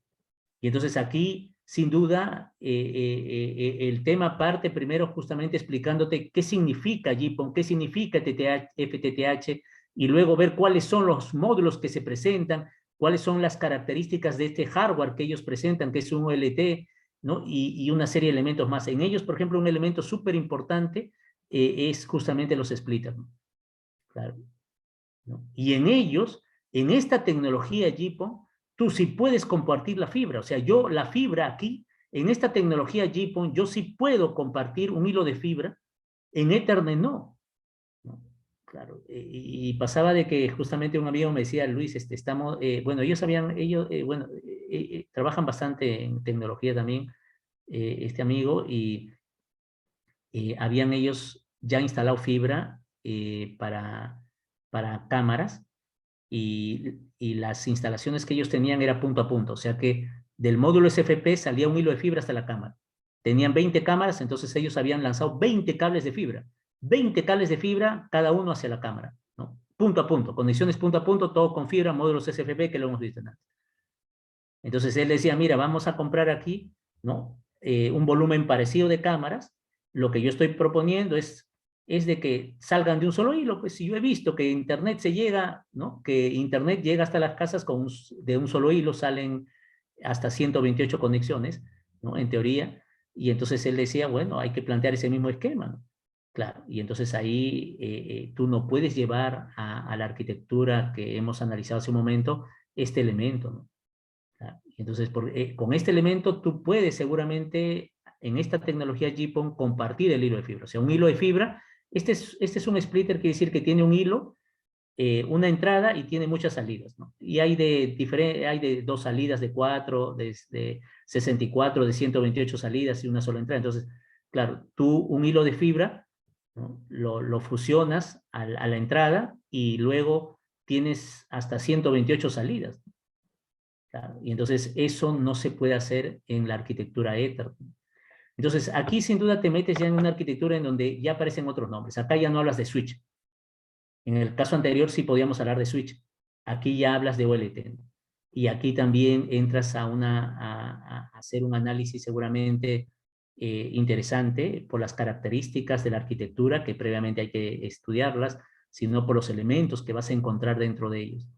Y entonces aquí, sin duda, el tema parte primero justamente explicándote qué significa GPON, qué significa FTTH, y luego ver cuáles son los módulos que se presentan, cuáles son las características de este hardware que ellos presentan, que es un OLT, ¿no? Y una serie de elementos más. En ellos, por ejemplo, un elemento súper importante es justamente los splitters, ¿no? Claro, ¿no? Y en ellos, en esta tecnología GPON, tú sí puedes compartir la fibra. O sea, yo la fibra aquí, en esta tecnología GPON, yo sí puedo compartir un hilo de fibra, en Ethernet no. ¿No? Claro, y pasaba de que justamente un amigo me decía, Luis, estamos, bueno, trabajan bastante en tecnología también, este amigo, y habían ellos ya instalado fibra para cámaras, y las instalaciones que ellos tenían era punto a punto, o sea que del módulo SFP salía un hilo de fibra hasta la cámara. Tenían 20 cámaras, entonces ellos habían lanzado 20 cables de fibra, 20 cables de fibra, cada uno hacia la cámara, ¿no? Punto a punto, conexiones punto a punto, todo con fibra, módulos SFP que lo hemos visto antes. Entonces él decía, mira, vamos a comprar aquí, ¿no? Un volumen parecido de cámaras. Lo que yo estoy proponiendo es de que salgan de un solo hilo. Pues si yo he visto que Internet se llega, ¿no? Que Internet llega hasta las casas de un solo hilo, salen hasta 128 conexiones, ¿no? En teoría. Y entonces él decía, bueno, hay que plantear ese mismo esquema, ¿no? Claro, y entonces ahí tú no puedes llevar a la arquitectura que hemos analizado hace un momento este elemento, ¿no? Entonces, con este elemento tú puedes seguramente en esta tecnología GPON compartir el hilo de fibra. O sea, un hilo de fibra, este es un splitter, quiere decir que tiene un hilo, una entrada y tiene muchas salidas, ¿no? Y hay de dos salidas, de 4, de 64, de 128 salidas y una sola entrada. Entonces, claro, tú un hilo de fibra, ¿no? Lo fusionas a la entrada y luego tienes hasta 128 salidas. Claro, y entonces eso no se puede hacer en la arquitectura Ethernet. Entonces aquí sin duda te metes ya en una arquitectura en donde ya aparecen otros nombres. Acá ya no hablas de switch. En el caso anterior sí podíamos hablar de switch. Aquí ya hablas de OLT. Y aquí también entras a hacer un análisis seguramente interesante por las características de la arquitectura, que previamente hay que estudiarlas, sino por los elementos que vas a encontrar dentro de ellos.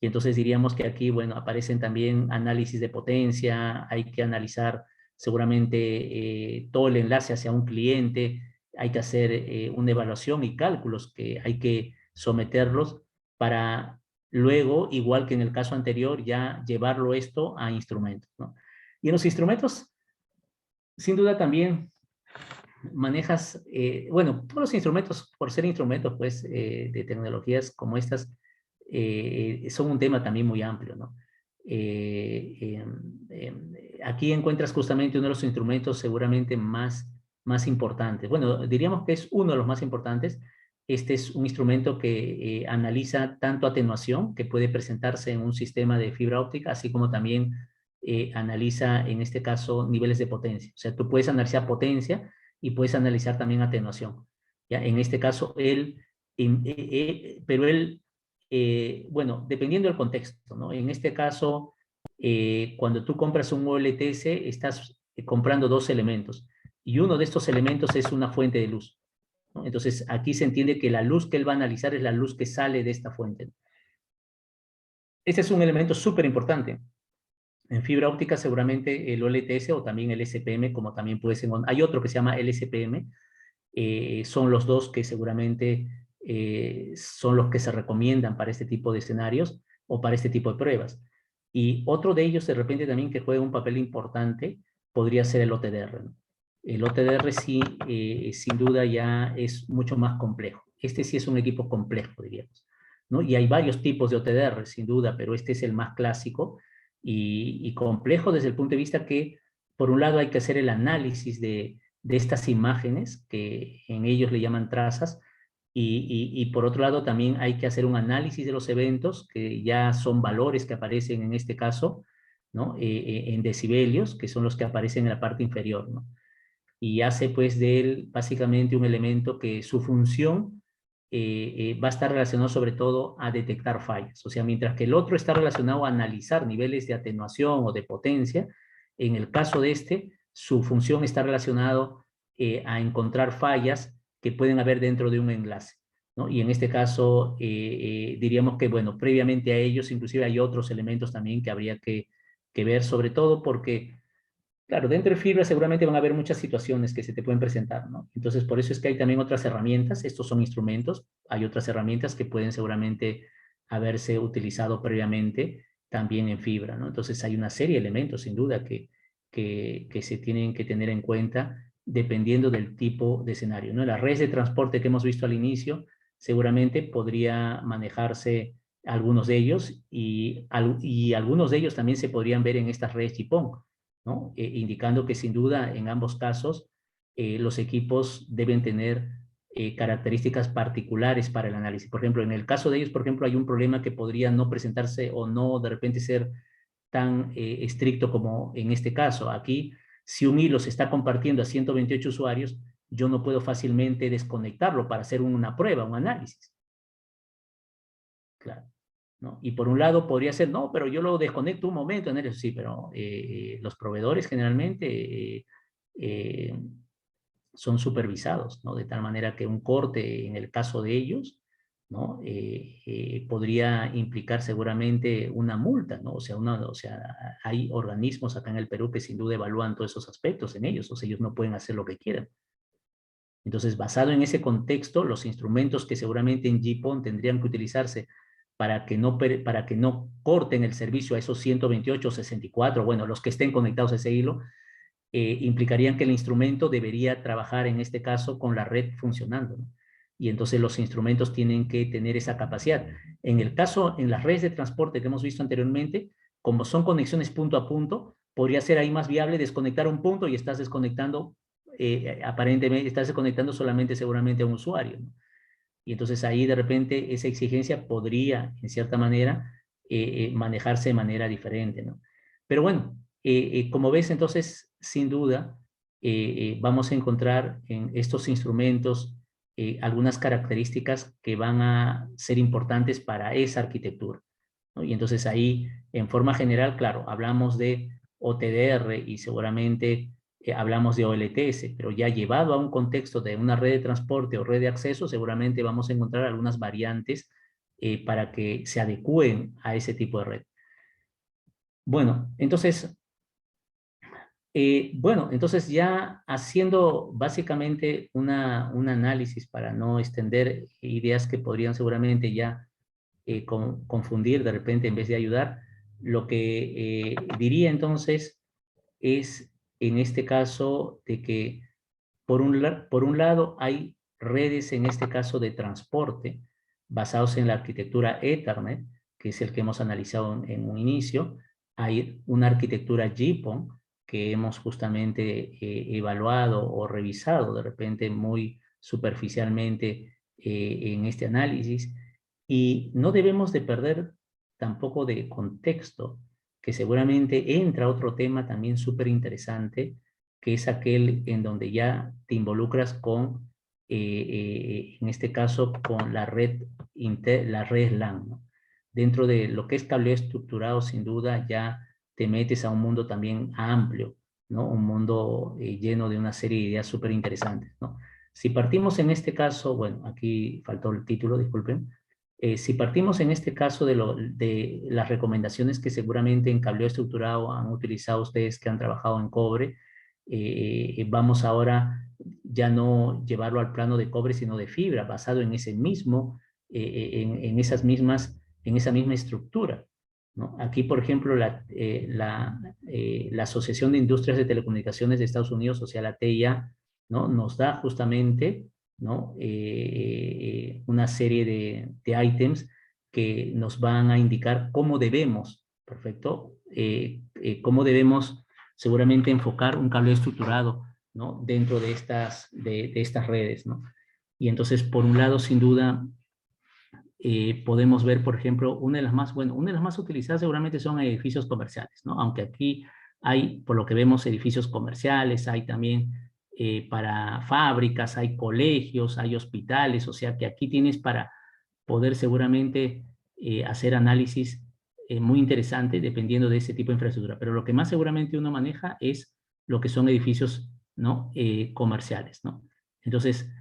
Y entonces diríamos que aquí, bueno, aparecen también análisis de potencia, hay que analizar seguramente todo el enlace hacia un cliente, hay que hacer una evaluación y cálculos que hay que someterlos para luego, igual que en el caso anterior, ya llevarlo esto a instrumentos, ¿no? Y en los instrumentos, sin duda también manejas, bueno, todos los instrumentos, por ser instrumentos, pues, de tecnologías como estas, son un tema también muy amplio, ¿no? Aquí encuentras justamente uno de los instrumentos seguramente más importantes. Bueno, diríamos que es uno de los más importantes. Este es un instrumento que analiza tanto atenuación, que puede presentarse en un sistema de fibra óptica, así como también analiza, en este caso, niveles de potencia. O sea, tú puedes analizar potencia y puedes analizar también atenuación. ¿Ya? En este caso, pero él, bueno, dependiendo del contexto, ¿no? En este caso, cuando tú compras un OLTS, estás comprando dos elementos, y uno de estos elementos es una fuente de luz, ¿no? Entonces, aquí se entiende que la luz que él va a analizar es la luz que sale de esta fuente. Este es un elemento súper importante. En fibra óptica seguramente el OLTS o también el SPM, como también puede ser, hay otro que se llama LSPM, son los dos que seguramente son los que se recomiendan para este tipo de escenarios o para este tipo de pruebas. Y otro de ellos de repente también que juega un papel importante podría ser el OTDR, ¿no? El OTDR sí, sin duda ya es mucho más complejo. Este sí es un equipo complejo, diríamos, ¿no? Y hay varios tipos de OTDR, sin duda, pero este es el más clásico y complejo desde el punto de vista que, por un lado, hay que hacer el análisis de estas imágenes, que en ellos le llaman trazas, Y por otro lado, también hay que hacer un análisis de los eventos, que ya son valores que aparecen en este caso, ¿no? En decibelios, que son los que aparecen en la parte inferior, ¿no? Y hace pues de él básicamente un elemento que su función va a estar relacionado sobre todo a detectar fallas. O sea, mientras que el otro está relacionado a analizar niveles de atenuación o de potencia, en el caso de este, su función está relacionado a encontrar fallas que pueden haber dentro de un enlace, ¿no? Y en este caso diríamos que, bueno, previamente a ellos inclusive hay otros elementos también que habría que ver, sobre todo porque claro, dentro de fibra seguramente van a haber muchas situaciones que se te pueden presentar, ¿no? Entonces, por eso es que hay también otras herramientas, estos son instrumentos, hay otras herramientas que pueden seguramente haberse utilizado previamente también en fibra, ¿no? Entonces, hay una serie de elementos, sin duda, que se tienen que tener en cuenta dependiendo del tipo de escenario, ¿no? Las redes de transporte que hemos visto al inicio, seguramente podría manejarse algunos de ellos y algunos de ellos también se podrían ver en estas redes chipón, ¿no? Indicando que sin duda en ambos casos los equipos deben tener características particulares para el análisis. Por ejemplo, en el caso de ellos, por ejemplo, hay un problema que podría no presentarse o no de repente ser tan estricto como en este caso. Aquí, si un hilo se está compartiendo a 128 usuarios, yo no puedo fácilmente desconectarlo para hacer una prueba, un análisis. Claro. ¿No? Y por un lado podría ser, no, pero yo lo desconecto un momento en eso, sí, pero los proveedores generalmente eh, son supervisados, ¿no? De tal manera que un corte en el caso de ellos, ¿no? Podría implicar seguramente una multa, ¿no? O sea, hay organismos acá en el Perú que sin duda evalúan todos esos aspectos en ellos, o sea, ellos no pueden hacer lo que quieran. Entonces, basado en ese contexto, los instrumentos que seguramente en GPON tendrían que utilizarse para que no corten el servicio a esos 128 o 64, bueno, los que estén conectados a ese hilo, implicarían que el instrumento debería trabajar en este caso con la red funcionando, ¿no? Y entonces los instrumentos tienen que tener esa capacidad. En el caso, en las redes de transporte que hemos visto anteriormente, como son conexiones punto a punto, podría ser ahí más viable desconectar un punto y estás desconectando, aparentemente estás desconectando solamente seguramente a un usuario, ¿no? Y entonces ahí de repente esa exigencia podría, en cierta manera, manejarse de manera diferente, ¿no? Pero bueno, como ves, entonces, sin duda, vamos a encontrar en estos instrumentos algunas características que van a ser importantes para esa arquitectura, ¿no? Y entonces ahí, en forma general, claro, hablamos de OTDR y seguramente hablamos de OLTS, pero ya llevado a un contexto de una red de transporte o red de acceso, seguramente vamos a encontrar algunas variantes para que se adecúen a ese tipo de red. Bueno, entonces ya haciendo básicamente un análisis para no extender ideas que podrían seguramente ya confundir de repente en vez de ayudar, lo que diría entonces es en este caso de que por un lado hay redes en este caso de transporte basados en la arquitectura Ethernet, que es el que hemos analizado en un inicio. Hay una arquitectura GPON que hemos justamente evaluado o revisado de repente muy superficialmente en este análisis. Y no debemos de perder tampoco de contexto, que seguramente entra otro tema también súper interesante, que es aquel en donde ya te involucras con, en este caso, con la red LAN, ¿no? Dentro de lo que es cableado estructurado, sin duda, ya te metes a un mundo también amplio, ¿no? Un mundo lleno de una serie de ideas súper interesantes, ¿no? Si partimos en este caso, bueno, aquí faltó el título, disculpen. Si partimos en este caso de las recomendaciones que seguramente en cableado estructurado han utilizado ustedes que han trabajado en cobre, vamos ahora ya no llevarlo al plano de cobre, sino de fibra, basado en ese mismo, en esa misma estructura, ¿no? Aquí, por ejemplo, la Asociación de Industrias de Telecomunicaciones de Estados Unidos, o sea, la TIA, ¿no? Nos da justamente, ¿no? Una serie de ítems que nos van a indicar cómo debemos, perfecto, cómo debemos seguramente enfocar un cable estructurado, ¿no? Dentro de estas redes, ¿no? Y entonces, por un lado, sin duda, podemos ver, por ejemplo, una de las más utilizadas seguramente son edificios comerciales, ¿no? Aunque aquí hay, por lo que vemos, edificios comerciales, hay también para fábricas, hay colegios, hay hospitales, o sea que aquí tienes para poder seguramente hacer análisis muy interesante dependiendo de ese tipo de infraestructura. Pero lo que más seguramente uno maneja es lo que son edificios, ¿no? Comerciales, ¿no? Entonces,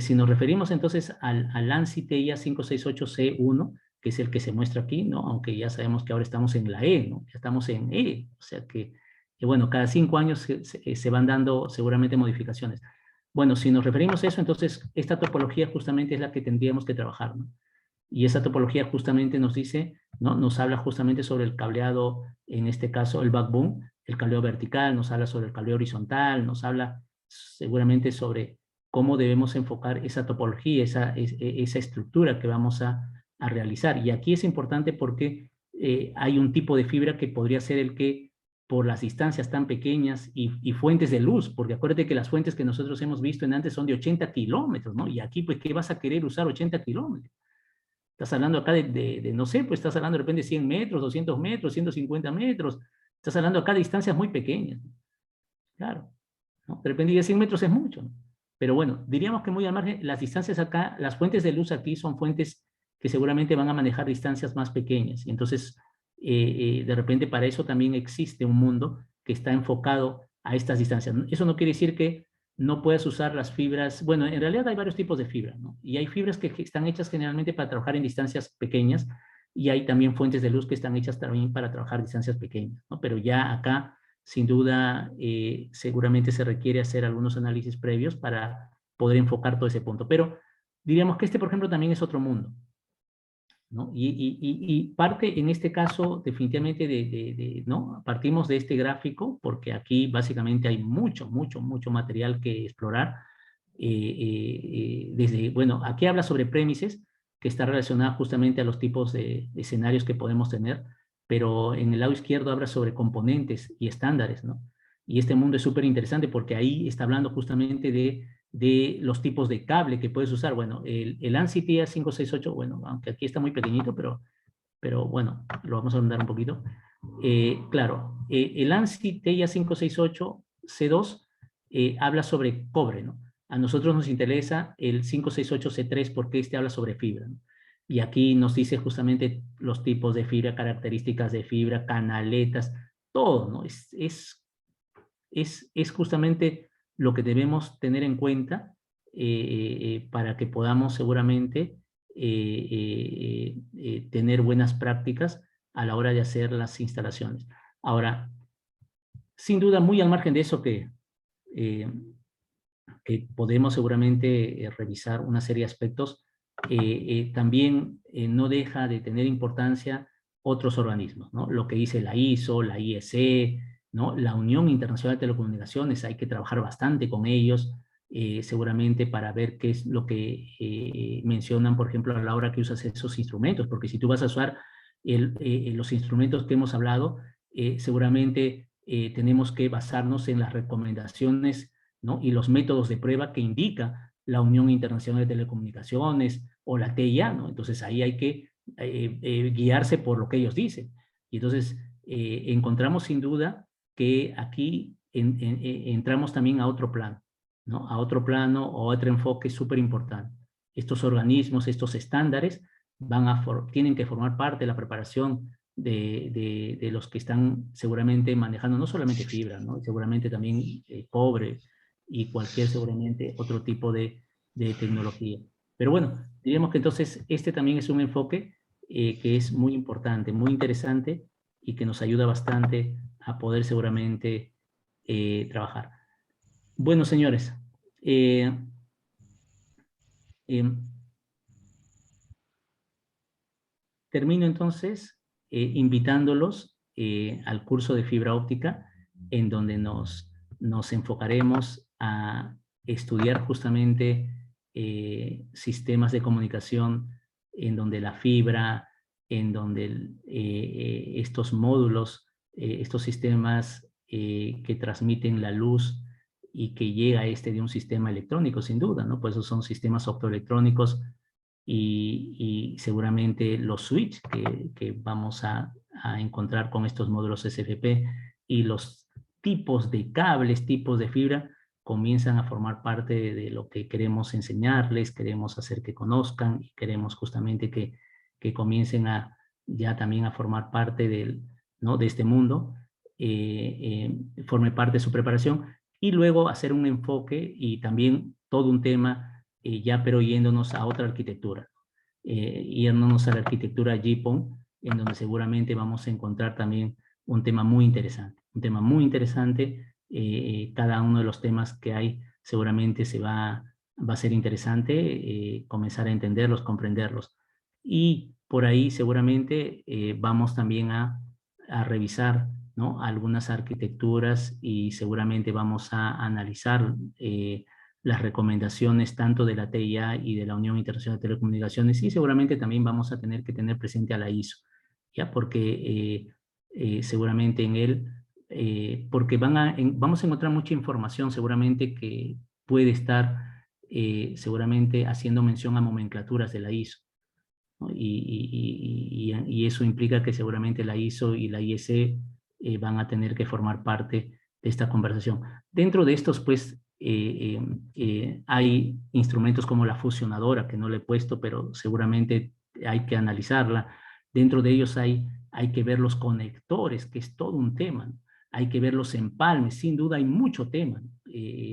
si nos referimos entonces al ANSI TIA 568C1, que es el que se muestra aquí, ¿no? Aunque ya sabemos que ahora estamos en la E, ¿no? Ya estamos en E, o sea que, bueno, cada 5 años se van dando seguramente modificaciones. Bueno, si nos referimos a eso, entonces esta topología justamente es la que tendríamos que trabajar, ¿no? Y esa topología justamente nos dice, ¿no? Nos habla justamente sobre el cableado, en este caso el backbone, el cableo vertical, nos habla sobre el cableo horizontal, nos habla seguramente sobre cómo debemos enfocar esa topología, esa estructura que vamos a realizar. Y aquí es importante porque hay un tipo de fibra que podría ser el que, por las distancias tan pequeñas y fuentes de luz, porque acuérdate que las fuentes que nosotros hemos visto en antes son de 80 kilómetros, ¿no? Y aquí, pues, ¿qué vas a querer usar 80 kilómetros? Estás hablando acá no sé, pues estás hablando de repente 100 metros, 200 metros, 150 metros. Estás hablando acá de distancias muy pequeñas. Claro, ¿no? De repente ya 100 metros es mucho, ¿no? Pero bueno, diríamos que muy al margen, las distancias acá, las fuentes de luz aquí son fuentes que seguramente van a manejar distancias más pequeñas. Y entonces, de repente para eso también existe un mundo que está enfocado a estas distancias. Eso no quiere decir que no puedas usar las fibras. Bueno, en realidad hay varios tipos de fibra, ¿no? Y hay fibras que están hechas generalmente para trabajar en distancias pequeñas y hay también fuentes de luz que están hechas también para trabajar distancias pequeñas, ¿no? Pero ya acá, sin duda, seguramente se requiere hacer algunos análisis previos para poder enfocar todo ese punto. Pero diríamos que este, por ejemplo, también es otro mundo, ¿no? Y parte en este caso definitivamente ¿no? Partimos de este gráfico porque aquí básicamente hay mucho material que explorar. Bueno, aquí habla sobre premises, que está relacionada justamente a los tipos de escenarios que podemos tener, pero en el lado izquierdo habla sobre componentes y estándares, ¿no? Y este mundo es súper interesante porque ahí está hablando justamente de los tipos de cable que puedes usar. Bueno, el ANSI TIA 568, bueno, aunque aquí está muy pequeñito, pero bueno, lo vamos a andar un poquito. Claro, el ANSI TIA 568 C2 habla sobre cobre, ¿no? A nosotros nos interesa el 568 C3 porque este habla sobre fibra, ¿no? Y aquí nos dice justamente los tipos de fibra, características de fibra, canaletas, todo, ¿no? Es justamente lo que debemos tener en cuenta para que podamos seguramente tener buenas prácticas a la hora de hacer las instalaciones. Ahora, sin duda, muy al margen de eso eh, que podemos seguramente revisar una serie de aspectos, también no deja de tener importancia otros organismos, ¿no? Lo que dice la ISO, la IEC, ¿no? La Unión Internacional de Telecomunicaciones, hay que trabajar bastante con ellos, seguramente para ver qué es lo que mencionan, por ejemplo, a la hora que usas esos instrumentos, porque si tú vas a usar los instrumentos que hemos hablado, seguramente tenemos que basarnos en las recomendaciones, ¿no? Y los métodos de prueba que indica la Unión Internacional de Telecomunicaciones o la TIA, ¿no? Entonces ahí hay que guiarse por lo que ellos dicen. Y entonces encontramos sin duda que aquí entramos también a otro plano, ¿no? A otro plano o otro enfoque súper importante. Estos organismos, estos estándares tienen que formar parte de la preparación de los que están seguramente manejando no solamente fibra, ¿no? Seguramente también cobre y cualquier seguramente otro tipo de tecnología. Pero bueno, diríamos que entonces este también es un enfoque que es muy importante, muy interesante y que nos ayuda bastante a poder seguramente trabajar. Bueno, señores, eh, eh, termino entonces invitándolos al curso de fibra óptica en donde nos enfocaremos a estudiar justamente sistemas de comunicación en donde la fibra, en donde estos módulos, estos sistemas que transmiten la luz y que llega de un sistema electrónico, sin duda, ¿no? Pues esos son sistemas optoelectrónicos y seguramente los switch que vamos a encontrar con estos módulos SFP y los tipos de cables, tipos de fibra, comienzan a formar parte de lo que queremos enseñarles, queremos hacer que conozcan y queremos justamente que comiencen ya también a formar parte ¿no? de este mundo, forme parte de su preparación y luego hacer un enfoque y también todo un tema ya pero yéndonos a otra arquitectura, yéndonos a la arquitectura JPON, en donde seguramente vamos a encontrar también un tema muy interesante, cada uno de los temas que hay seguramente va a ser interesante comenzar a entenderlos, comprenderlos. Y por ahí seguramente vamos también a revisar, ¿no? algunas arquitecturas y seguramente vamos a analizar las recomendaciones tanto de la TIA y de la Unión Internacional de Telecomunicaciones y seguramente también vamos a tener que tener presente a la ISO, ¿ya? Porque seguramente en él, porque vamos a encontrar mucha información seguramente que puede estar seguramente haciendo mención a nomenclaturas de la ISO, ¿no? Y eso implica que seguramente la ISO y la IEC van a tener que formar parte de esta conversación. Dentro de estos, pues, hay instrumentos como la fusionadora, que no le he puesto, pero seguramente hay que analizarla. Dentro de ellos hay que ver los conectores, que es todo un tema, ¿no? Hay que ver los empalmes, sin duda hay mucho tema.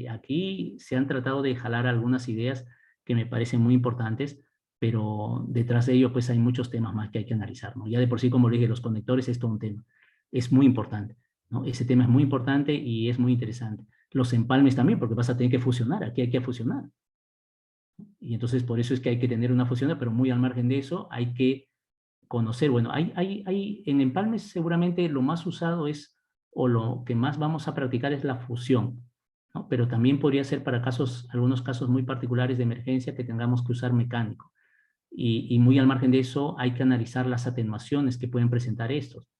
Aquí se han tratado de jalar algunas ideas que me parecen muy importantes, pero detrás de ello pues hay muchos temas más que hay que analizar, ¿no? Ya de por sí, como le dije, los conectores es todo un tema, es muy importante, ¿no? Ese tema es muy importante y es muy interesante. Los empalmes también, porque vas a tener que fusionar, aquí hay que fusionar. Y entonces por eso es que hay que tener una fusión, pero muy al margen de eso hay que conocer, bueno, en empalmes seguramente lo más usado es, o lo que más vamos a practicar es la fusión, ¿no? Pero también podría ser para algunos casos muy particulares de emergencia que tengamos que usar mecánico. Y muy al margen de eso hay que analizar las atenuaciones que pueden presentar estos.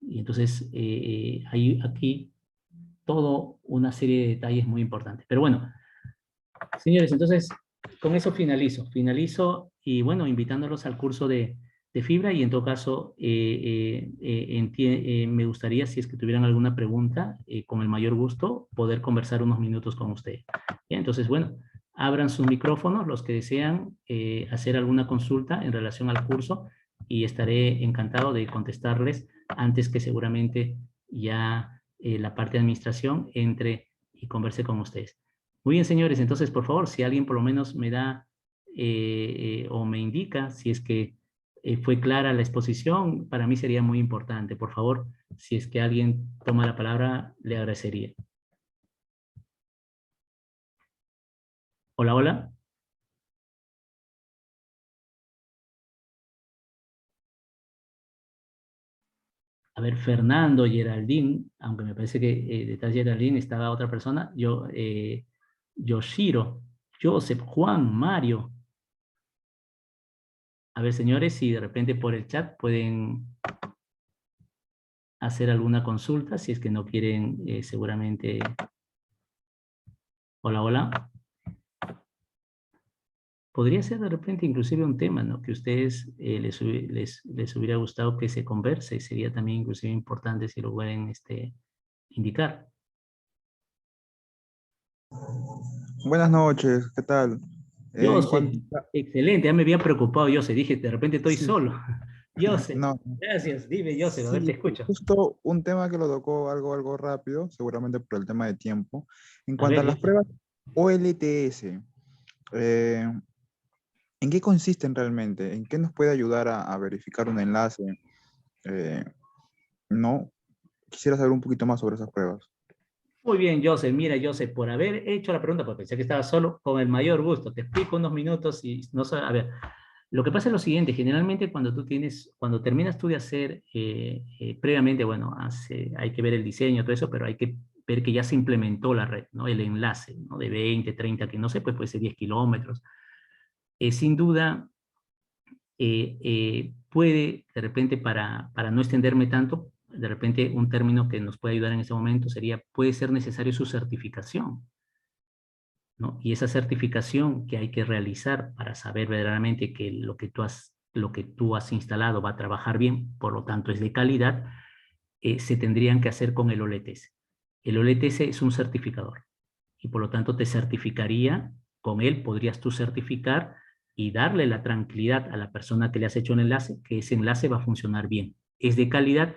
Y entonces hay aquí toda una serie de detalles muy importantes. Pero bueno, señores, entonces con eso finalizo y bueno, invitándolos al curso de fibra y en todo caso me gustaría, si es que tuvieran alguna pregunta, con el mayor gusto poder conversar unos minutos con ustedes. Bien, entonces bueno, abran sus micrófonos los que desean hacer alguna consulta en relación al curso y estaré encantado de contestarles antes que seguramente ya la parte de administración entre y converse con ustedes. Muy bien, señores, entonces, por favor, si alguien por lo menos me da o me indica si es que fue clara la exposición, para mí sería muy importante. Por favor, si es que alguien toma la palabra, le agradecería. Hola, hola. A ver, Fernando, Geraldine, aunque me parece que detrás de Geraldine estaba otra persona, Yoshiro, Joseph, Juan, Mario. A ver, señores, si de repente por el chat pueden hacer alguna consulta, si es que no quieren seguramente... Hola, hola. Podría ser de repente inclusive un tema, ¿no? Que a ustedes les hubiera gustado que se converse, sería también inclusive importante si lo pueden indicar. Buenas noches, ¿qué tal? Yo En sé, cuanto excelente, ya me había preocupado, yo sé, dije, de repente estoy sí, solo. Yo sé, no, gracias, dime, yo sé, a ver, te sí, escucho. justo un tema que lo tocó algo rápido, seguramente por el tema de tiempo. En A cuanto ver, a las pruebas OLTS, eh, ¿en qué consisten realmente? ¿En qué nos puede ayudar a verificar un enlace? Eh, no, quisiera saber un poquito más sobre esas pruebas. muy bien, Joseph. Mira, Joseph, por haber hecho la pregunta, porque pensé que estaba solo, con el mayor gusto. Te explico unos minutos y no sé, a ver, lo que pasa es lo siguiente, generalmente cuando terminas tú de hacer, previamente, bueno, hay que ver el diseño, todo eso, pero hay que ver que ya se implementó la red, ¿no? El enlace, ¿no? De 20, 30, que no sé, pues puede ser 10 kilómetros. Sin duda, puede, de repente, para no extenderme tanto, de repente un término que nos puede ayudar en este momento sería, puede ser necesario su certificación, ¿no? Y esa certificación que hay que realizar para saber verdaderamente que lo que tú has instalado va a trabajar bien, por lo tanto es de calidad, se tendrían que hacer con el OLTS. El OLTS es un certificador y por lo tanto te certificaría, con él podrías tú certificar y darle la tranquilidad a la persona que le has hecho el enlace, que ese enlace va a funcionar bien. Es de calidad.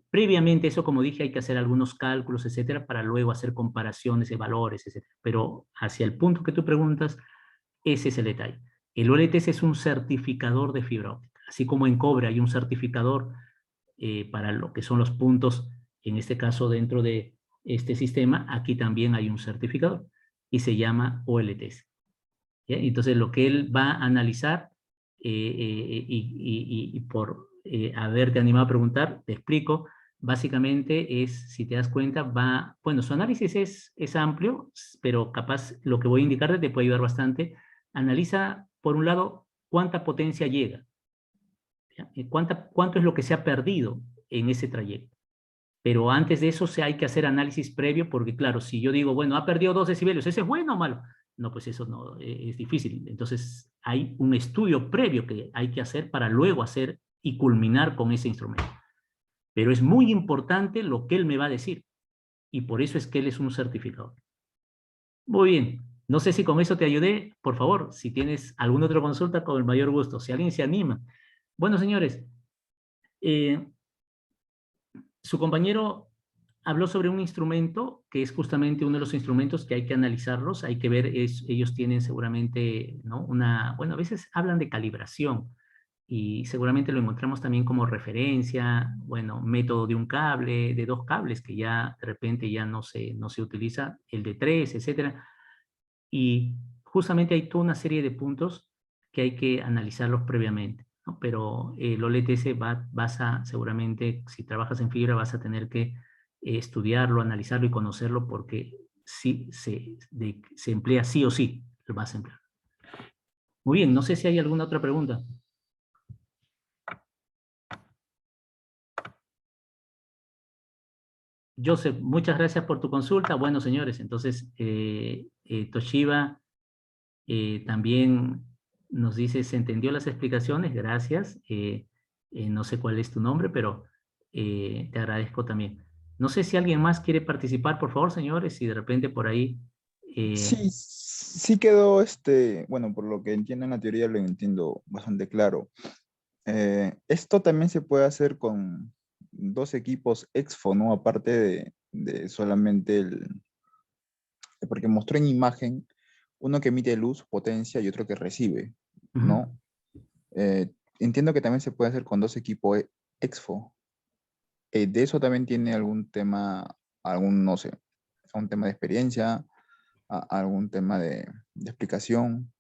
Previamente, eso como dije, hay que hacer algunos cálculos, etcétera, para luego hacer comparaciones de valores, etcétera. Pero hacia el punto que tú preguntas, ese es el detalle. El OLTS es un certificador de fibra óptica. Así como en cobre hay un certificador para lo que son los puntos, en este caso dentro de este sistema, aquí también hay un certificador y se llama OLTS. ¿Ya? Entonces lo que él va a analizar y por haberte animado a preguntar, te explico, básicamente es, si te das cuenta, bueno, su análisis es amplio, pero capaz lo que voy a indicarte te puede ayudar bastante. Analiza, por un lado, cuánta potencia llega, cuánto es lo que se ha perdido en ese trayecto. Pero antes de eso hay que hacer análisis previo, porque claro, si yo digo, bueno, ha perdido 2 decibelios, ¿ese es bueno o malo? No, pues eso no, es difícil. Entonces hay un estudio previo que hay que hacer para luego hacer y culminar con ese instrumento. Pero es muy importante lo que él me va a decir, y por eso es que él es un certificador. Muy bien, no sé si con eso te ayudé. Por favor, si tienes alguna otra consulta, con el mayor gusto, si alguien se anima. Bueno, señores, su compañero habló sobre un instrumento que es justamente uno de los instrumentos que hay que analizarlos, hay que ver, ellos tienen seguramente, ¿no? Bueno, a veces hablan de calibración y seguramente lo encontramos también como referencia, bueno, método de un cable, de 2 cables que ya de repente ya no se utiliza, el de 3, etcétera. Y justamente hay toda una serie de puntos que hay que analizarlos previamente, ¿no? Pero el OLTS seguramente, si trabajas en fibra, vas a tener que estudiarlo, analizarlo y conocerlo porque sí, se emplea sí o sí, lo vas a emplear. Muy bien, no sé si hay alguna otra pregunta. Joseph, muchas gracias por tu consulta. Bueno, señores, entonces Toshiba también nos dice, ¿se entendió las explicaciones? Gracias. No sé cuál es tu nombre, pero te agradezco también. No sé si alguien más quiere participar, por favor, señores, si de repente por ahí... Sí, sí quedó, bueno, por lo que entiendo en la teoría lo entiendo bastante claro. Esto también se puede hacer con 2 equipos Exfo, ¿no? Aparte de solamente porque mostró en imagen uno que emite luz, potencia y otro que recibe, Ujú. ¿no? Entiendo que también se puede hacer con 2 equipos Exfo. ¿De eso también tiene algún tema, no sé, algún tema de experiencia, algún tema de explicación?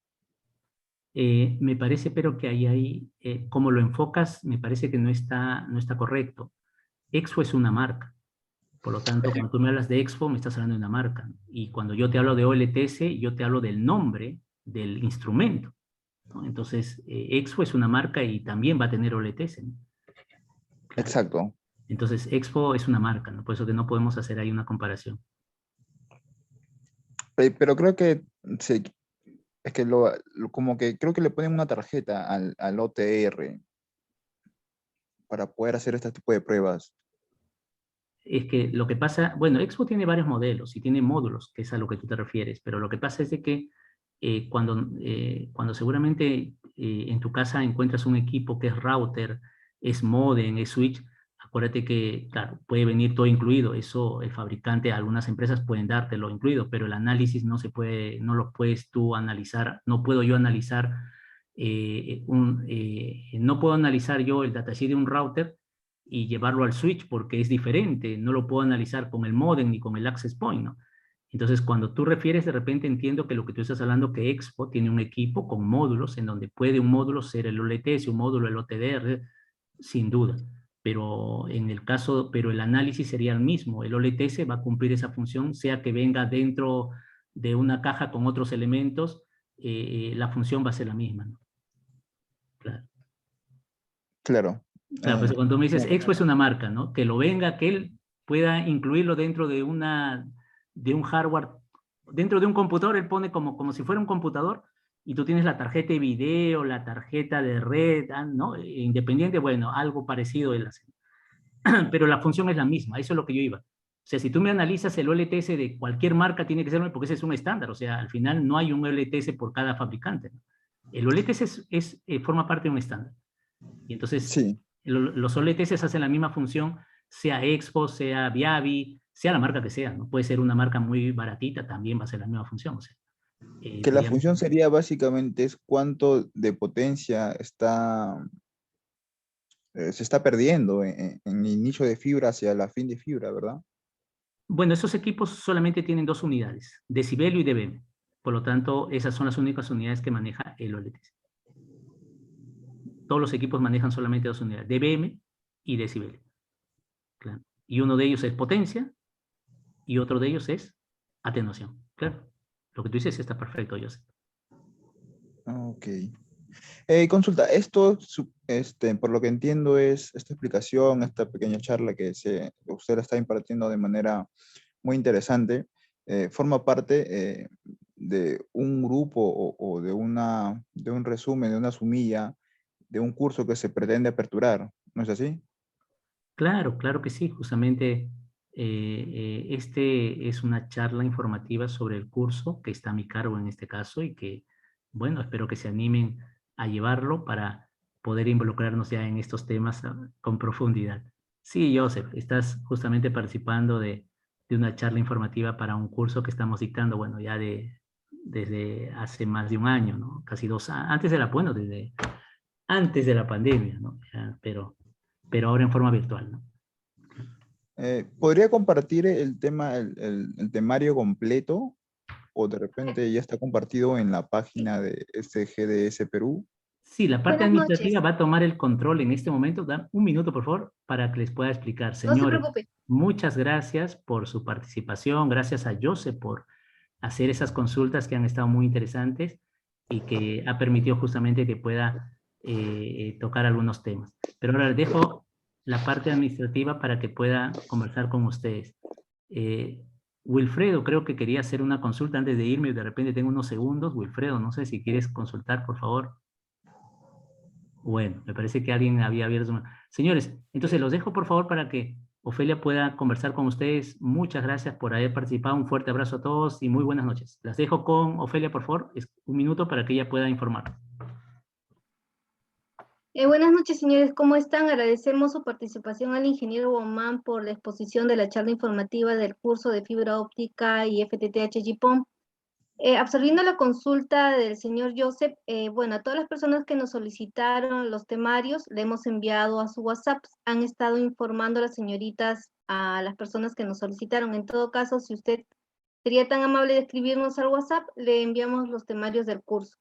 Me parece, pero que ahí, como lo enfocas, me parece que no está correcto. Expo es una marca. Por lo tanto, cuando tú me hablas de Expo, me estás hablando de una marca. Y cuando yo te hablo de OLTS, yo te hablo del nombre del instrumento, ¿no? Entonces, Expo es una marca y también va a tener OLTS, ¿no? Claro. Exacto. Entonces, Expo es una marca, ¿no? Por eso que no podemos hacer ahí una comparación. Pero creo que es que como que creo que le ponen una tarjeta al OTR para poder hacer este tipo de pruebas. Es que lo que pasa, bueno, Expo tiene varios modelos y tiene módulos, que es a lo que tú te refieres, pero lo que pasa es de que cuando seguramente en tu casa encuentras un equipo que es router, es modem, es switch, acuérdate que, claro, puede venir todo incluido, eso el fabricante, algunas empresas pueden dártelo incluido, pero el análisis no lo puedes tú analizar, no puedo yo analizar, no puedo analizar yo el datasheet de un router y llevarlo al switch porque es diferente, no lo puedo analizar con el modem ni con el access point, ¿no? Entonces, cuando tú refieres, de repente entiendo que lo que tú estás hablando, que Expo tiene un equipo con módulos, en donde puede un módulo ser el OLTS, un módulo el OTDR, sin duda. Pero el análisis sería el mismo. El OLTS va a cumplir esa función, sea que venga dentro de una caja con otros elementos, la función va a ser la misma, ¿no? Claro. Claro. Claro, pues cuando tú me dices No, Expo es una marca, ¿no? Que lo venga, que él pueda incluirlo dentro de un hardware, dentro de un computador, él pone como si fuera un computador, y tú tienes la tarjeta de video, la tarjeta de red, ¿no? Independiente, bueno, algo parecido él hace. Pero la función es la misma, eso es lo que yo iba. O sea, si tú me analizas el OLTS de cualquier marca, tiene que ser, porque ese es un estándar, o sea, al final no hay un OLTS por cada fabricante, ¿no? El OLTS forma parte de un estándar. Y entonces, sí, los OLTS hacen la misma función, sea Expo, sea Viavi, sea la marca que sea, ¿no? Puede ser una marca muy baratita, también va a ser la misma función, o sea, que la digamos, función sería básicamente es cuánto de potencia se está perdiendo en el inicio de fibra hacia la fin de fibra, ¿verdad? bueno, esos equipos solamente tienen 2 unidades, decibelio y dBm. Por lo tanto, esas son las únicas unidades que maneja el OLTS. Todos los equipos manejan solamente 2 unidades, dBm y decibelio. Claro. Y uno de ellos es potencia y otro de ellos es atenuación. Claro. Lo que tú dices está perfecto, Joseph. Ok. Consulta, esto, por lo que entiendo, es esta explicación, esta pequeña charla que usted la está impartiendo de manera muy interesante, forma parte de un grupo o de un resumen, de una sumilla, de un curso que se pretende aperturar, ¿no es así? Claro, claro que sí. Justamente este es una charla informativa sobre el curso que está a mi cargo en este caso y que, bueno, espero que se animen a llevarlo para poder involucrarnos ya en estos temas con profundidad. Sí, Joseph, estás justamente participando de una charla informativa para un curso que estamos dictando, bueno, ya desde hace más de un año, ¿no? Casi 2 años, bueno, desde antes de la pandemia, ¿no? Ya, pero ahora en forma virtual, ¿no? ¿Podría compartir el tema, el temario completo o de repente ya está compartido en la página de este GDS Perú? Sí, la parte Buenas administrativa noches, va a tomar el control en este momento. Da un minuto, por favor, para que les pueda explicar. no se Señores, preocupe. muchas gracias por su participación. Gracias a Jose por hacer esas consultas que han estado muy interesantes y que ha permitido justamente que pueda tocar algunos temas. Pero ahora les dejo la parte administrativa para que pueda conversar con ustedes. Eh, Wilfredo, creo que quería hacer una consulta antes de irme. De repente tengo unos segundos. Wilfredo, no sé si quieres consultar, por favor. Bueno, me parece que alguien había abierto una... Señores, entonces los dejo por favor para que Ofelia pueda conversar con ustedes. Muchas gracias por haber participado. Un fuerte abrazo a todos y muy buenas noches. Las dejo con Ofelia, por favor. Es un minuto para que ella pueda informar. Buenas noches, señores, ¿cómo están? Agradecemos su participación al ingeniero Bomán por la exposición de la charla informativa del curso de fibra óptica y FTTH GPON. Absorbiendo la consulta del señor Joseph, bueno, a todas las personas que nos solicitaron los temarios, le hemos enviado a su WhatsApp, han estado informando a las señoritas, a las personas que nos solicitaron. En todo caso, si usted sería tan amable de escribirnos al WhatsApp, le enviamos los temarios del curso.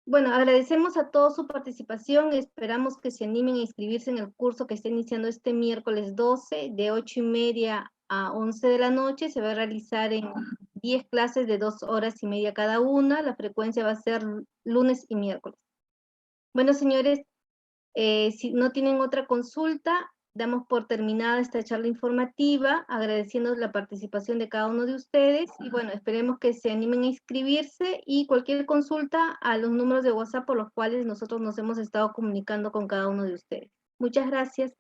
Bueno, agradecemos a todos su participación, esperamos que se animen a inscribirse en el curso que está iniciando este miércoles 12, de 8:30 a 11 de la noche, se va a realizar en 10 clases de 2 horas y media cada una, la frecuencia va a ser lunes y miércoles. Bueno, señores, si no tienen otra consulta, damos por terminada esta charla informativa, agradeciendo la participación de cada uno de ustedes, y bueno, esperemos que se animen a inscribirse, y cualquier consulta a los números de WhatsApp por los cuales nosotros nos hemos estado comunicando con cada uno de ustedes. Muchas gracias.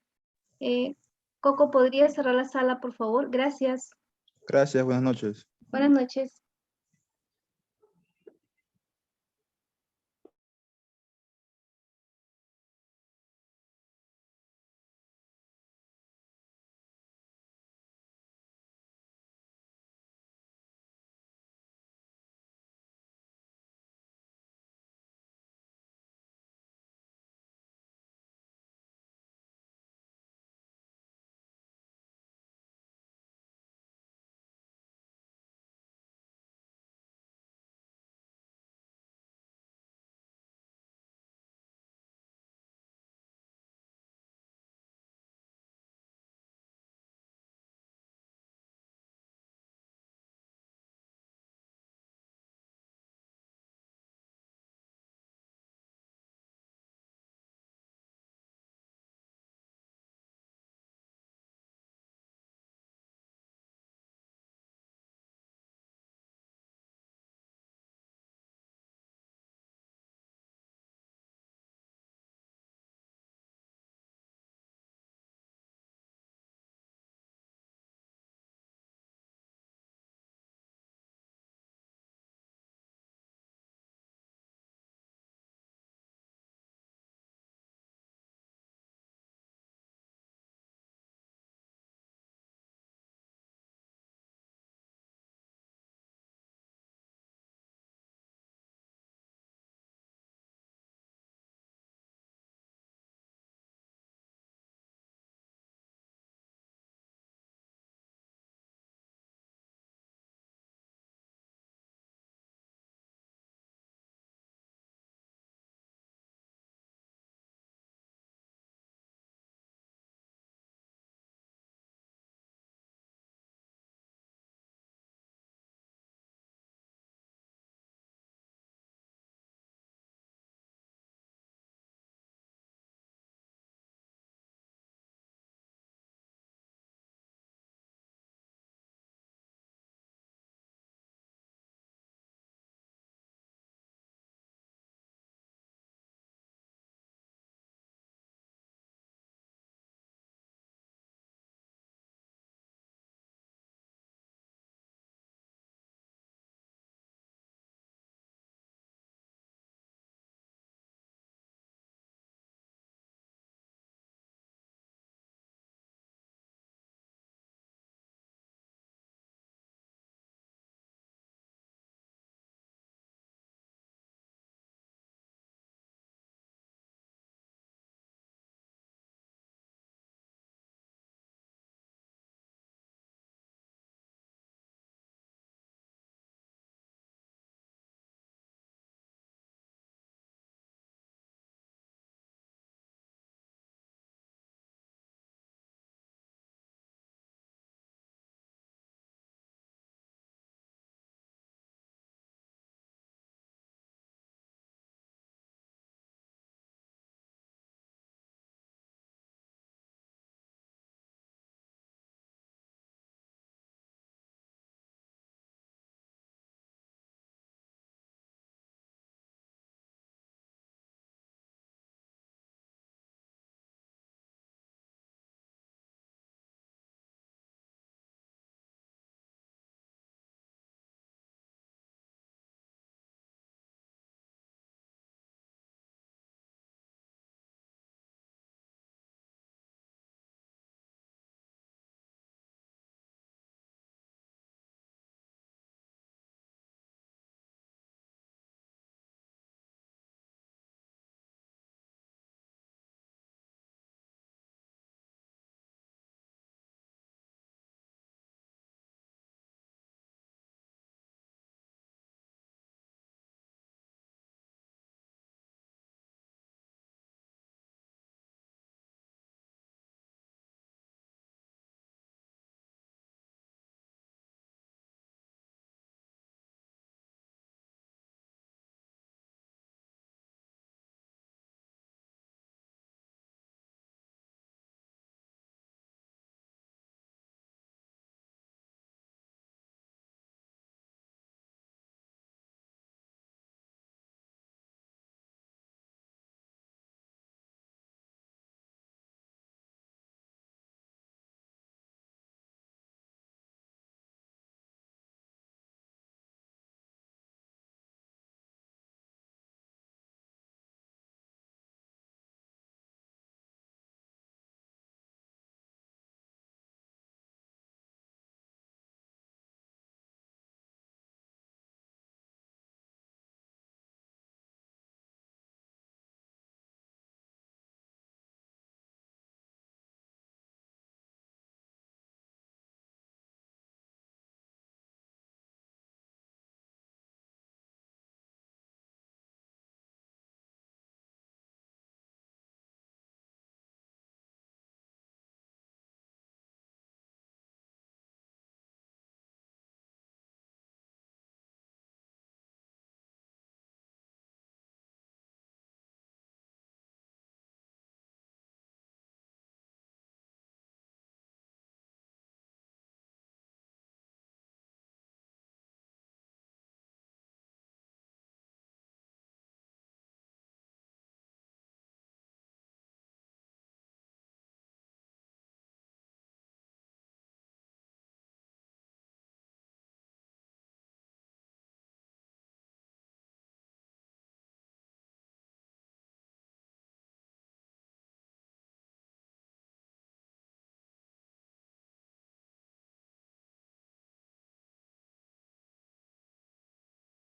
Coco, ¿podría cerrar la sala, por favor? Gracias. Gracias, buenas noches. Buenas noches.